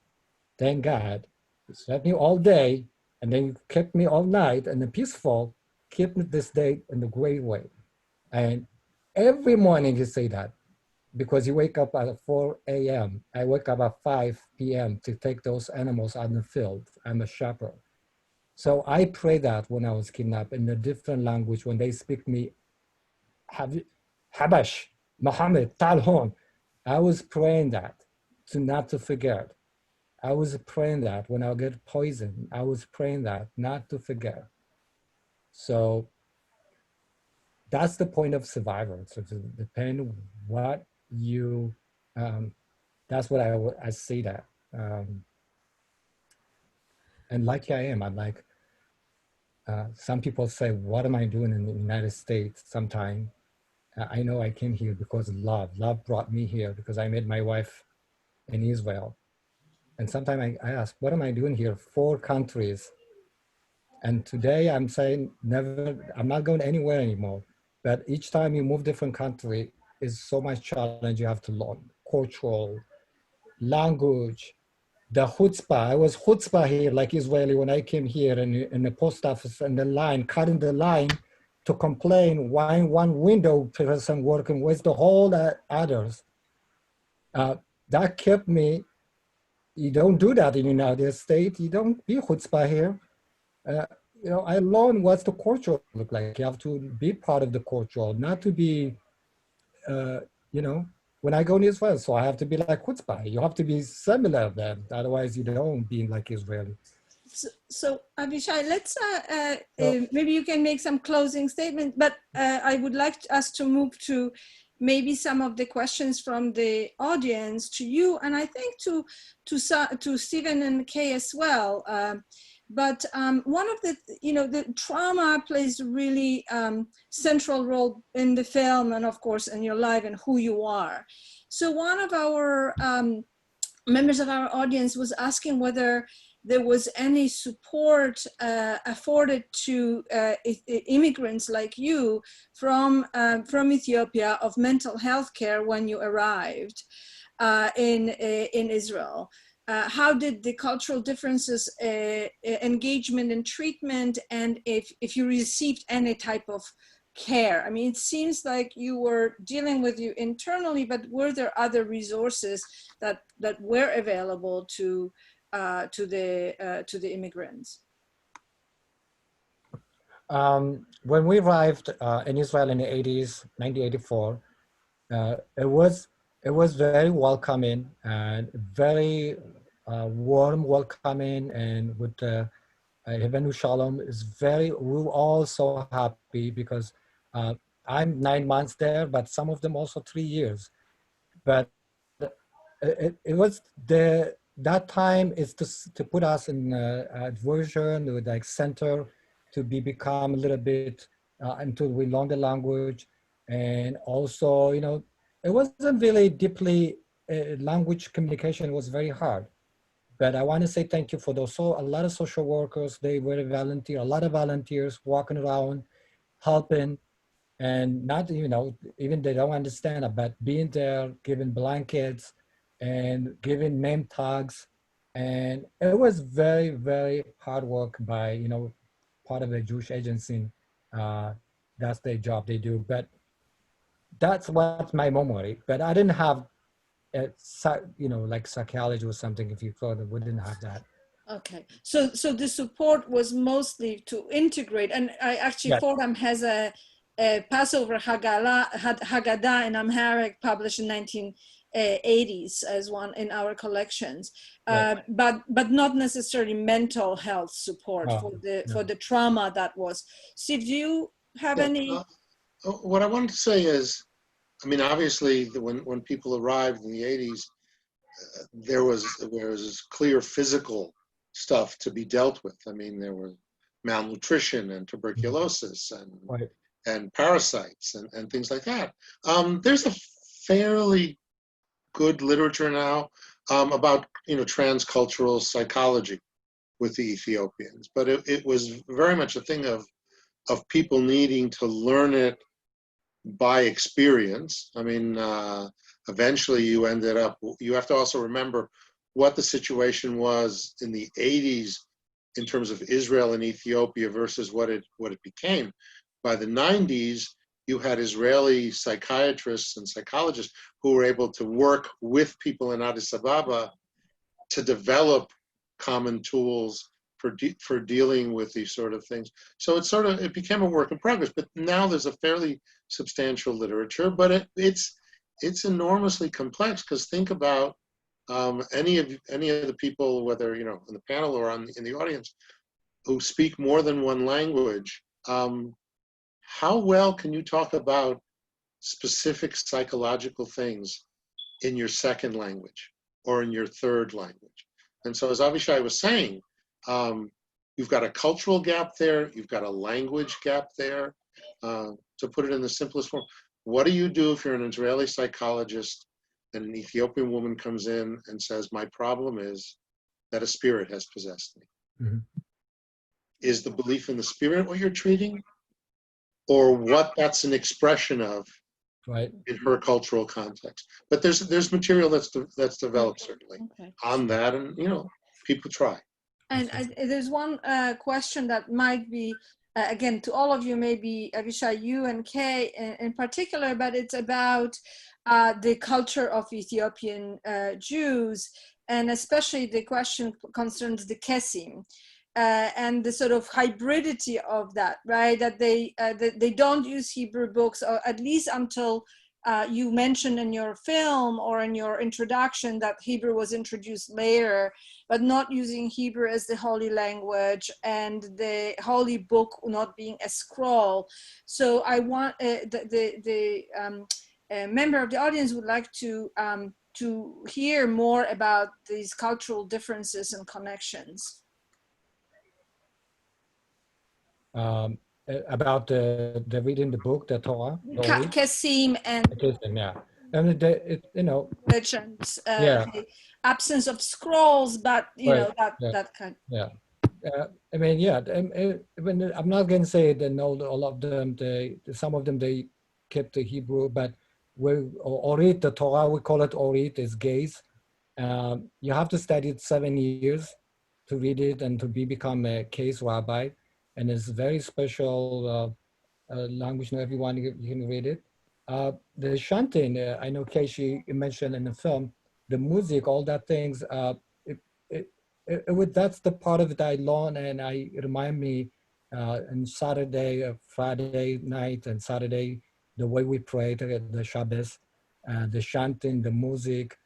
thank God, you slept me all day, and then you kept me all night, and the peaceful, keep me this day in the great way. And every morning you say that, because you wake up at 4 a.m. I wake up at 5 p.m. to take those animals out in the field. I'm a shepherd. So I pray that when I was kidnapped in a different language, when they speak me, Habash, Muhammad, Talhon, I was praying that not to forget. I was praying that when I get poisoned, I was praying that not to forget. So that's the point of survival. So it depends what you, that's what I see that. And like I am, I'm like, some people say, what am I doing in the United States sometime? I know I came here because of love. Love brought me here because I met my wife in Israel. And sometimes I ask, what am I doing here? 4 countries. And today I'm saying, I'm not going anywhere anymore. But each time you move different country is so much challenge you have to learn. Cultural, language, the chutzpah. I was chutzpah here like Israeli when I came here in the post office and the line, cutting the line to complain why one window person working with the whole others. That kept me. You don't do that in the United States. You don't be chutzpah here. You know, I learned what's the culture look like. You have to be part of the culture, not to be, you know, when I go in Israel, so I have to be like chutzpah. You have to be similar to them. Otherwise, you don't be like Israeli. So Avishai, let's, maybe you can make some closing statement, but I would like us to move to maybe some of the questions from the audience to you, and I think to Stephen and Kay as well. But one of the, you know, the trauma plays a really central role in the film and of course in your life and who you are. So one of our members of our audience was asking whether there was any support afforded to immigrants like you from Ethiopia of mental health care when you arrived in Israel. How did the cultural differences, engagement and treatment, and if you received any type of care? I mean, it seems like you were dealing with you internally, but were there other resources that were available to the immigrants? When we arrived in Israel in the 80s, 1984, it was very welcoming and very warm welcoming, and with Hevenu Shalom is we were all so happy because I'm 9 months there, but some of them also 3 years. But it was that time is to put us in a version with like center to become a little bit until we learn the language. And also, you know, it wasn't really deeply language communication was very hard. But I want to say thank you for those. So a lot of social workers, they were a lot of volunteers walking around, helping, and not, you know, even they don't understand it, but being there, giving blankets and giving name tags. And it was very, very hard work by, you know, part of the Jewish agency that that's their job they do. But that's what my memory. But I didn't have, like psychology or something. If you thought we didn't have that. Okay, so the support was mostly to integrate, and I actually Fordham has a Passover Haggadah in Amharic published in 1980s as one in our collections, but not necessarily mental health support for the trauma that was. So do you have any? What I wanted to say is, I mean, obviously, when people arrived in the 80s, there was clear physical stuff to be dealt with. I mean, there were malnutrition and tuberculosis and parasites and things like that. There's a fairly good literature now about transcultural psychology with the Ethiopians, but it was very much a thing of people needing to learn it by experience. I mean, eventually you have to also remember what the situation was in the 80s in terms of Israel and Ethiopia versus what it became. By the 90s, you had Israeli psychiatrists and psychologists who were able to work with people in Addis Ababa to develop common tools for dealing with these sort of things. So it became a work in progress, but now there's a fairly substantial literature, but it's enormously complex, because think about any of the people, whether in the panel or in the audience, who speak more than one language. How well can you talk about specific psychological things in your second language or in your third language? And so, as Avishai was saying, you've got a cultural gap there, you've got a language gap there. To put it in the simplest form, what do you do if you're an Israeli psychologist and an Ethiopian woman comes in and says, my problem is that a spirit has possessed me? Mm-hmm. Is the belief in the spirit what you're treating, or what that's an expression of in her cultural context? But there's material that's developed certainly on that, and people try. And there's one question that might be, again, to all of you, maybe Avishai, you and Kay in particular, but it's about the culture of Ethiopian Jews, and especially the question concerns the Kesim and the sort of hybridity of that, right? That they don't use Hebrew books, or at least until you mentioned in your film or in your introduction that Hebrew was introduced later, but not using Hebrew as the holy language and the holy book not being a scroll. So I want the member of the audience would like to hear more about these cultural differences and connections. About the reading the book, the Torah, Kesim and Kesim, yeah. And legends, the absence of scrolls, but that kind. Yeah. I mean, yeah. I'm not going to say that all of them. Some of them they kept the Hebrew, but Orit, the Torah, we call it Orit, is gaze. You have to study it 7 years to read it and to become a case rabbi, and it's very special language. Not everyone you can read it. The chanting, I know Casey mentioned in the film, the music, all that things. That's the part of it I learned, and it remind me on Saturday, Friday night, and Saturday, the way we pray the Shabbos, the chanting, the music.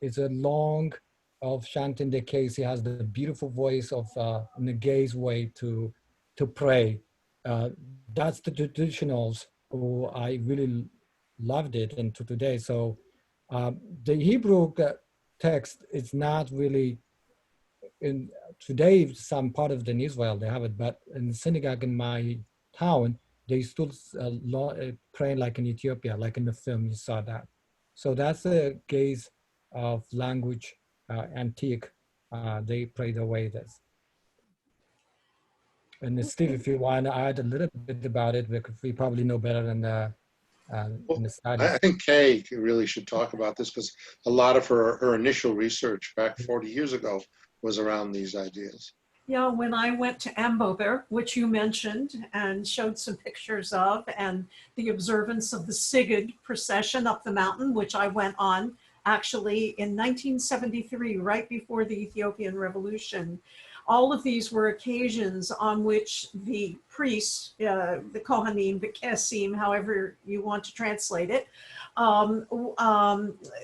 It's a long of chanting the case. He has the beautiful voice of in the gaze way to pray. That's the traditionals who I really loved it and to today. So the Hebrew text is not really in today. Some part of in Israel they have it, but in the synagogue in my town they still praying like in Ethiopia, like in the film you saw that. So that's a gaze of language, antique. They pray the way it is. And Steve, if you want to add a little bit about it, because we probably know better than the studies. I think Kay really should talk about this, because a lot of her initial research back 40 years ago was around these ideas. Yeah, when I went to Ambober, which you mentioned and showed some pictures of, and the observance of the Sigurd procession up the mountain, which I went on actually in 1973, right before the Ethiopian Revolution. All of these were occasions on which the priests, the Kohanim, the Kesim, however you want to translate it,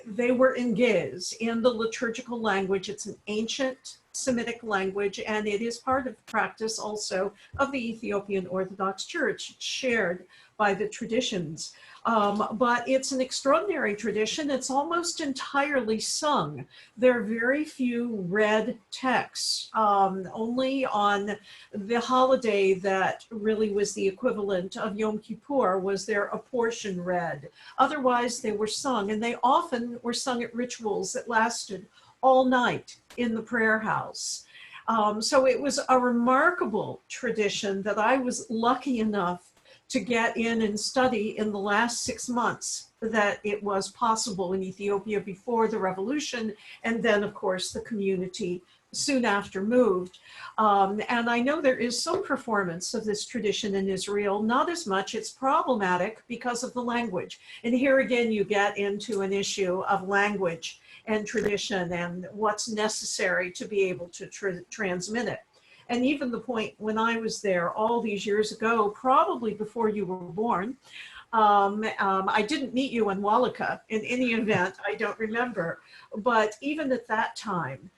they were in Giz, in the liturgical language. It's an ancient Semitic language, and it is part of the practice also of the Ethiopian Orthodox Church, shared by the traditions. But it's an extraordinary tradition. It's almost entirely sung. There are very few read texts. Only on the holiday that really was the equivalent of Yom Kippur was there a portion read. Otherwise, they were sung, and they often were sung at rituals that lasted all night in the prayer house. So it was a remarkable tradition that I was lucky enough to get in and study in the last 6 months that it was possible in Ethiopia before the revolution. And then, of course, the community soon after moved. And I know there is some performance of this tradition in Israel, not as much. It's problematic because of the language. And here again, you get into an issue of language and tradition and what's necessary to be able to transmit it. And even the point when I was there all these years ago, probably before you were born, I didn't meet you in Wallaka in any event, I don't remember. But even at that time,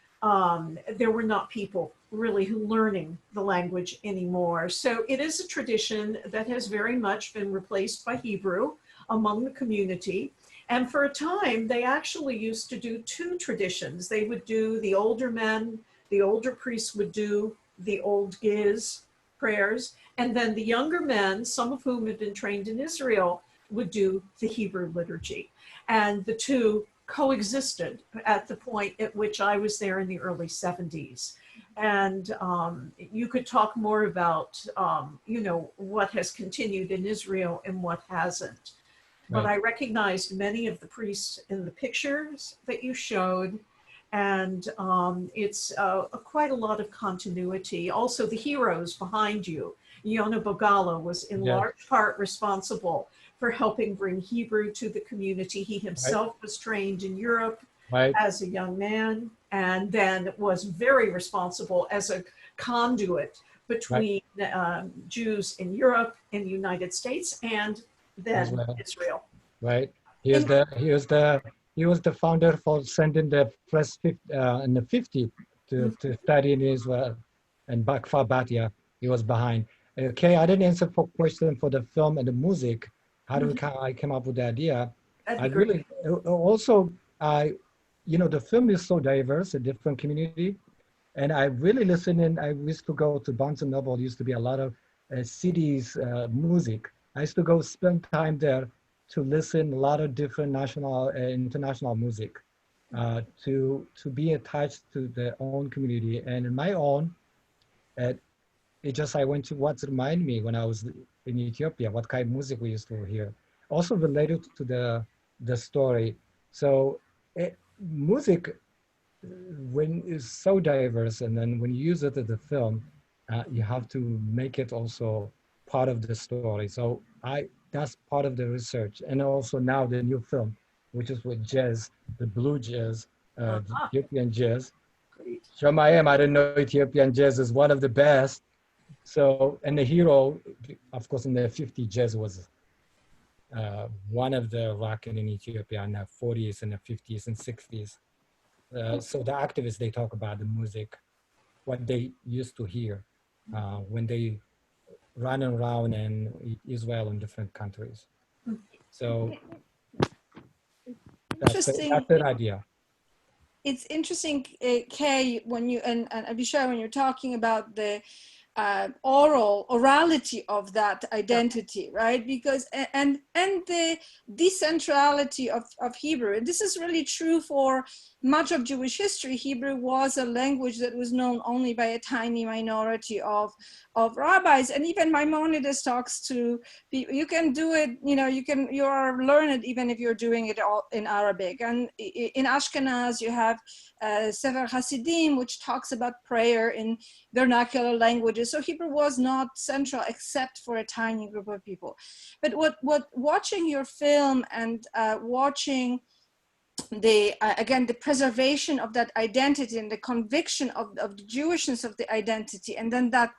there were not people really learning the language anymore. So it is a tradition that has very much been replaced by Hebrew among the community. And for a time, they actually used to do two traditions. They would do the older men, the older priests would do the old Giz prayers, and then the younger men, some of whom had been trained in Israel, would do the Hebrew liturgy. And the two coexisted at the point at which I was there in the early 70s. And you could talk more about, you know, what has continued in Israel and what hasn't. But I recognized many of the priests in the pictures that you showed, and it's quite a lot of continuity. Also, the heroes behind you. Yona Bogala was in large part responsible for helping bring Hebrew to the community. He himself was trained in Europe as a young man, and then was very responsible as a conduit between Jews in Europe and the United States and then Israel. Right. He was the founder for sending the first in the 50s to study in Israel, and Bakfar Batya, he was behind. Okay, I didn't answer for question for the film and the music. How do I come up with the idea? I really also you know, the film is so diverse, a different community, and I really listen in. I used to go to Barnes and Noble. Used to be a lot of cities music. I used to go spend time there to listen a lot of different national international music, to be attached to their own community. And in my own, it just, I went to what reminded me when I was in Ethiopia, what kind of music we used to hear. Also related to the story. So music, when is so diverse, and then when you use it as a film, you have to make it also part of the story. So that's part of the research. And also now the new film, which is with jazz, the blue jazz, the Ethiopian jazz. Shomayim, I didn't know Ethiopian jazz is one of the best. So, and the hero, of course, in the 50s, jazz was one of the rocking in Ethiopia in the 40s and the 50s and 60s. So the activists, they talk about the music, what they used to hear when they run around in Israel and different countries. So that's the idea. It's interesting, Kay, when you and Avishai, when you're talking about the orality of that identity, right? Because and the decentrality of Hebrew. This is really true for much of Jewish history, Hebrew was a language that was known only by a tiny minority of rabbis. And even Maimonides talks to people, you can do it, you are learned even if you're doing it all in Arabic. And in Ashkenaz, you have Sefer Hasidim, which talks about prayer in vernacular languages. So Hebrew was not central except for a tiny group of people. But what watching your film and watching again, the preservation of that identity and the conviction of the Jewishness of the identity, and then that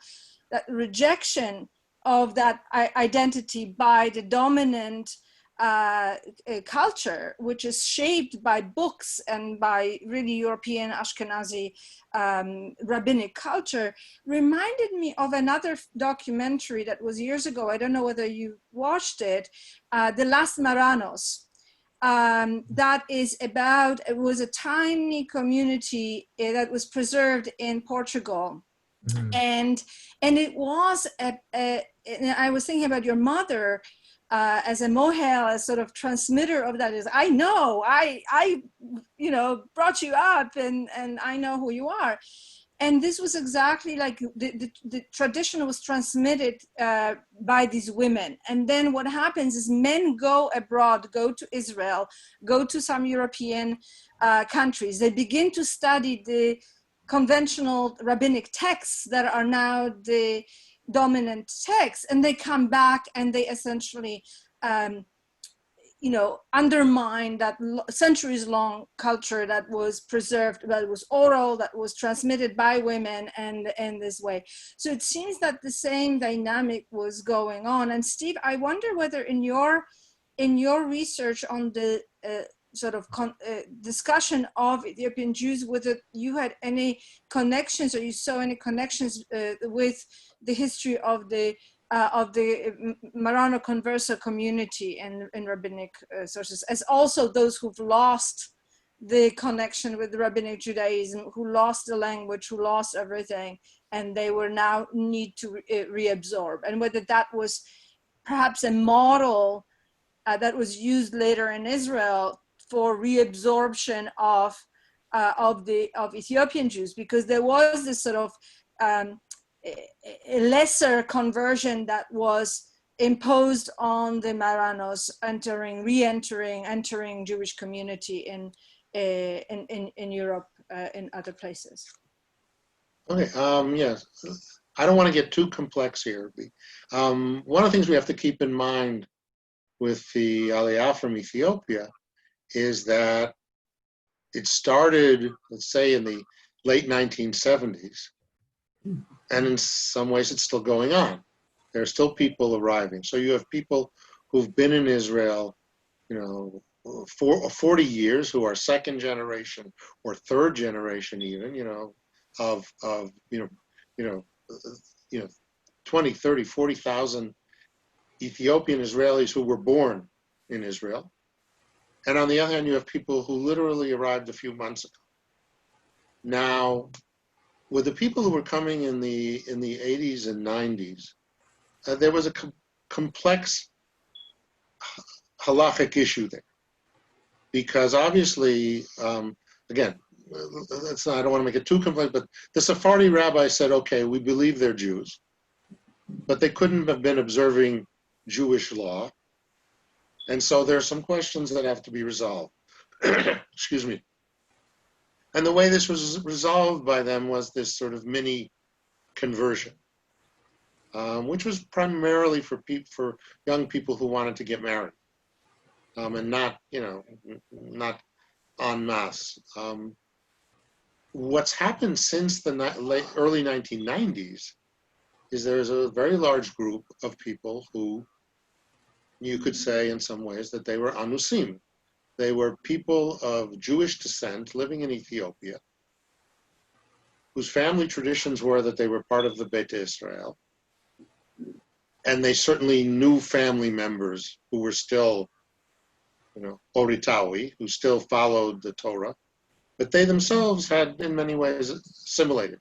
rejection of that identity by the dominant culture, which is shaped by books and by really European Ashkenazi rabbinic culture, reminded me of another documentary that was years ago. I don't know whether you watched it, The Last Marranos. That is about, it was a tiny community that was preserved in Portugal. Mm-hmm. And it was, I was thinking about your mother as a mohel, as sort of transmitter of that. Is I know, I brought you up and I know who you are. And this was exactly like the tradition was transmitted by these women. And then what happens is men go abroad, go to Israel, go to some European countries. They begin to study the conventional rabbinic texts that are now the dominant texts. And they come back and they essentially undermine that centuries-long culture that was preserved, that was oral, that was transmitted by women, and this way. So it seems that the same dynamic was going on. And Steve, I wonder whether in your research on the discussion of Ethiopian Jews, whether you had any connections or you saw any connections with the history of the Marrano converso community in rabbinic sources, as also those who've lost the connection with rabbinic Judaism, who lost the language, who lost everything, and they were now need to reabsorb. And whether that was perhaps a model that was used later in Israel for reabsorption of Ethiopian Jews, because there was this sort of a lesser conversion that was imposed on the Marranos entering Jewish community in Europe, in other places. Okay, yes. I don't want to get too complex here. One of the things we have to keep in mind with the Aliyah from Ethiopia is that it started, let's say, in the late 1970s. And in some ways, it's still going on. There are still people arriving. So you have people who've been in Israel, for 40 years, who are second generation or third generation, even, 20, 30, 40,000 Ethiopian Israelis who were born in Israel. And on the other hand, you have people who literally arrived a few months ago. Now, with the people who were coming in the 80s and 90s, there was a complex halachic issue there, because obviously, again, I don't want to make it too complex, but the Sephardi rabbi said, okay, we believe they're Jews, but they couldn't have been observing Jewish law, and so there are some questions that have to be resolved. Excuse me. And the way this was resolved by them was this sort of mini conversion, which was primarily for young people who wanted to get married, and not en masse. What's happened since the early 1990s is there's a very large group of people who you could say in some ways that they were anusim. They were people of Jewish descent living in Ethiopia, whose family traditions were that they were part of the Beit Israel. And they certainly knew family members who were still, Oritawi, who still followed the Torah, but they themselves had in many ways assimilated.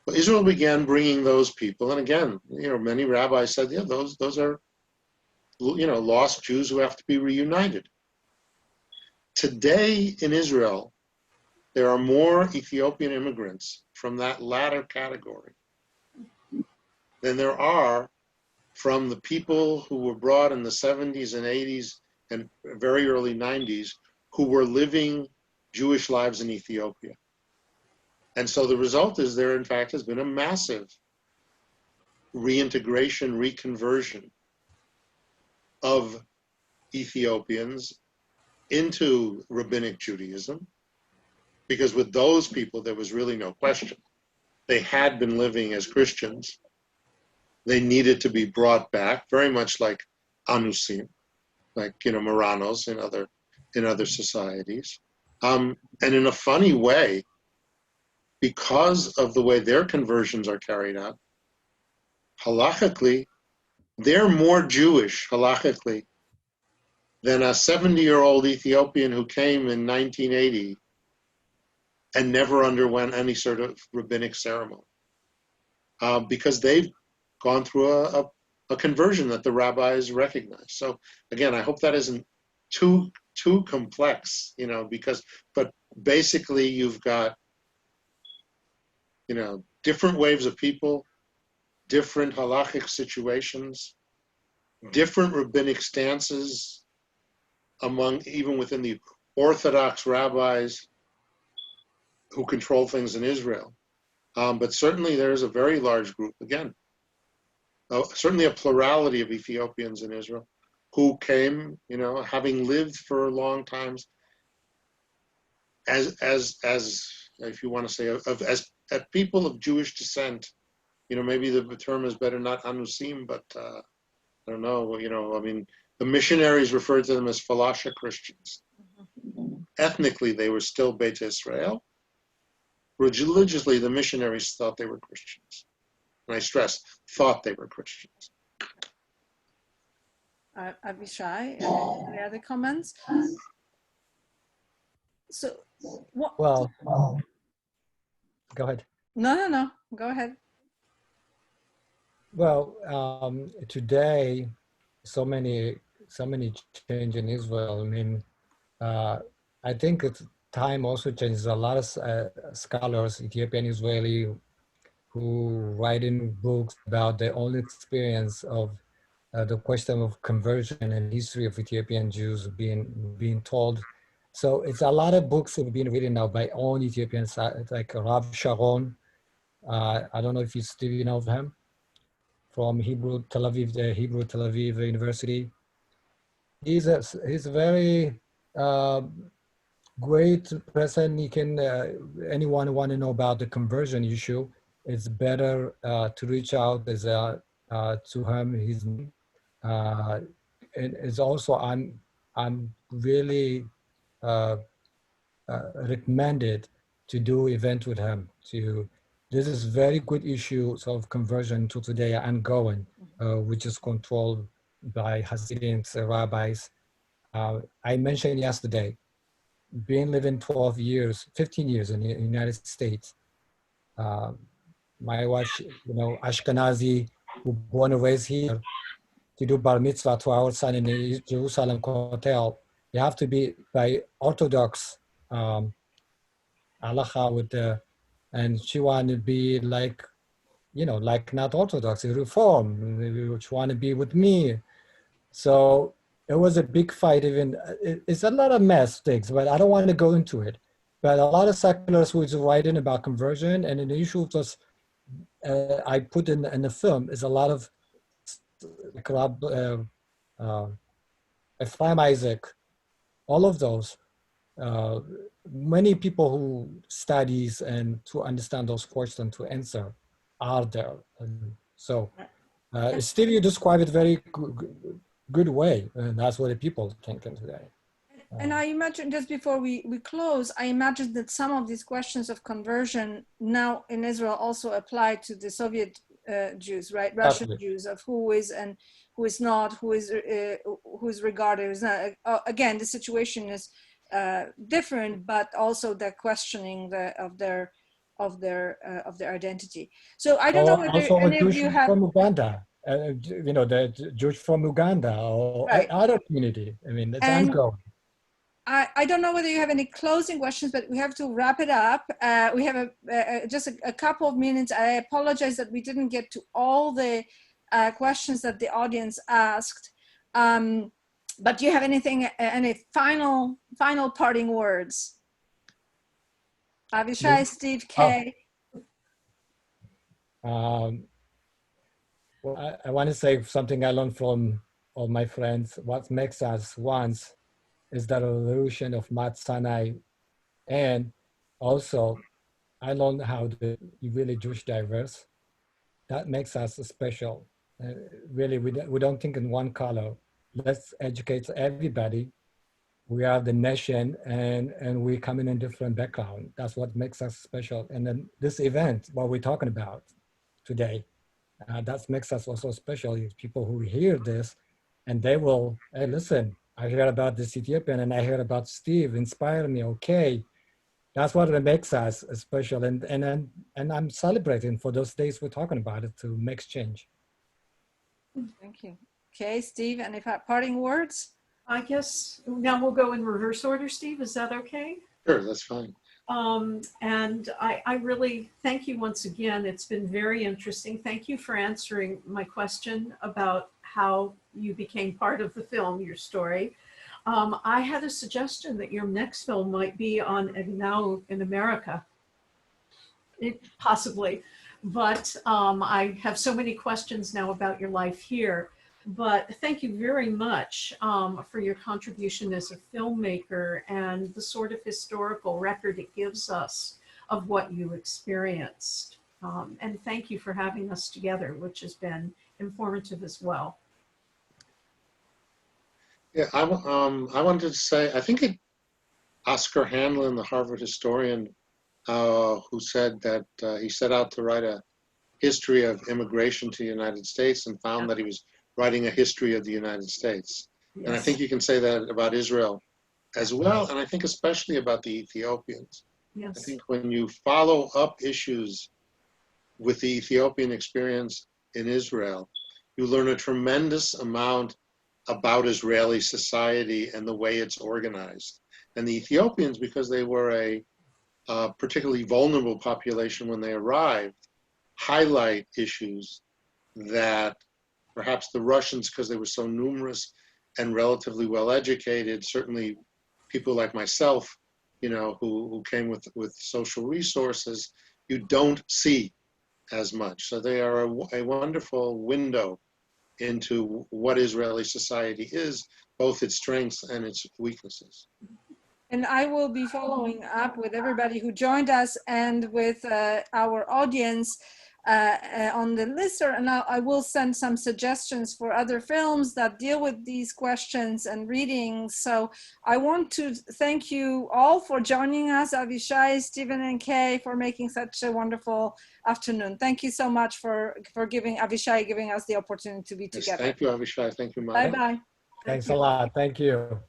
Well, Israel began bringing those people, and again, many rabbis said, yeah, those are, lost Jews who have to be reunited. Today in Israel, there are more Ethiopian immigrants from that latter category than there are from the people who were brought in the 70s and 80s and very early 90s who were living Jewish lives in Ethiopia. And so the result is there, in fact, has been a massive reintegration, reconversion of Ethiopians into rabbinic Judaism, because with those people, there was really no question. They had been living as Christians. They needed to be brought back, very much like Anusim, like, Moranos in other societies. And in a funny way, because of the way their conversions are carried out, halachically, they're more Jewish, halachically, than a 70-year-old Ethiopian who came in 1980 and never underwent any sort of rabbinic ceremony. Because they've gone through a conversion that the rabbis recognize. So again, I hope that isn't too complex, but basically you've got, different waves of people, different halachic situations, different rabbinic stances even within the Orthodox rabbis who control things in Israel. But certainly there's a very large group, again, certainly a plurality of Ethiopians in Israel who came, having lived for long times as if you want to say, as people of Jewish descent. Maybe the term is better, not Anusim, but I don't know, the missionaries referred to them as Falasha Christians. Ethnically, they were still Beta Israel. Religiously, the missionaries thought they were Christians. And I stress, thought they were Christians. Avishai, any other comments? So, what? Well, go ahead. No. Go ahead. Well, today, so many change in Israel. I think time also changes. A lot of scholars, Ethiopian Israeli, who write in books about their own experience of the question of conversion and history of Ethiopian Jews being told. So it's a lot of books have been written now by own Ethiopians, like Rav Sharon. I don't know if you still know of him, from the Hebrew Tel Aviv University. He's a very great person. He can, anyone want to know about the conversion issue, it's better to reach out to him. And it's also, I'm really recommended to do event with him. This is very good issues of conversion to today ongoing, which is controlled by Hasidic rabbis. I mentioned yesterday, being living 15 years in the United States. My wife, Ashkenazi, who born and raised here, to do bar mitzvah to our son in the Jerusalem hotel, you have to be by Orthodox halacha and she wanted to be like not Orthodox, Reform. She wanted to be with me. So it was a big fight. It's a lot of mess things, but I don't want to go into it. But a lot of seculars was writing about conversion, and the issue was I put in the film is a lot of Ephraim Isaac, all of those. Many people who studies and to understand those questions to answer are there. And so Steve, you describe it very good way, and that's what the people thinking today. And I imagine, just before we close, I imagine that some of these questions of conversion now in Israel also apply to the Soviet Jews, right? Russian Absolutely. Jews, of who is and who is not, who is regarded as not. Again, the situation is different, but also the questioning of their identity. So I don't know whether any of you have from Uganda, the Jews from Uganda or right. other community. That's ongoing. I don't know whether you have any closing questions, but we have to wrap it up. We have just a couple of minutes. I apologize that we didn't get to all the questions that the audience asked. But do you have anything, any final parting words? Avishai, Steve, Kay. Well, I want to say something I learned from all my friends. What makes us one is the revolution of Mount Sinai. And also, I learned how to be really Jewish diverse. That makes us special. Really, we don't think in one color. Let's educate everybody. We are the nation, and we come in a different background. That's what makes us special. And then this event, what we're talking about today, that makes us also special. People who hear this, and they will, hey, listen, I heard about this Ethiopian, and I heard about Steve, inspired me. Okay, that's what makes us special. And I'm celebrating for those days we're talking about it to make change. Thank you. Okay, Steve, any parting words? I guess now we'll go in reverse order, Steve. Is that okay? Sure, that's fine. And I really thank you once again. It's been very interesting. Thank you for answering my question about how you became part of the film, your story. I had a suggestion that your next film might be on Yeganyahu in America, possibly. But I have so many questions now about your life here. But thank you very much for your contribution as a filmmaker and the sort of historical record it gives us of what you experienced. And thank you for having us together, which has been informative as well. Yeah, I wanted to say, I think Oscar Handlin, the Harvard historian, who said that he set out to write a history of immigration to the United States and found that he was writing a history of the United States. Yes. And I think you can say that about Israel as well, and I think especially about the Ethiopians. Yes. I think when you follow up issues with the Ethiopian experience in Israel, you learn a tremendous amount about Israeli society and the way it's organized. And the Ethiopians, because they were a particularly vulnerable population when they arrived, highlight issues that perhaps the Russians, because they were so numerous and relatively well educated, certainly people like myself, you know, who came with social resources, you don't see as much. So they are a wonderful window into what Israeli society is, both its strengths and its weaknesses. And I will be following up with everybody who joined us and with our audience on the listserv, and I will send some suggestions for other films that deal with these questions and readings. So I want to thank you all for joining us, Avishai, Stephen, and Kay, for making such a wonderful afternoon. Thank you so much for Avishai giving us the opportunity to be together. Thank you, Avishai. Thank you, Maya. Bye-bye. Thanks a lot. Thank you.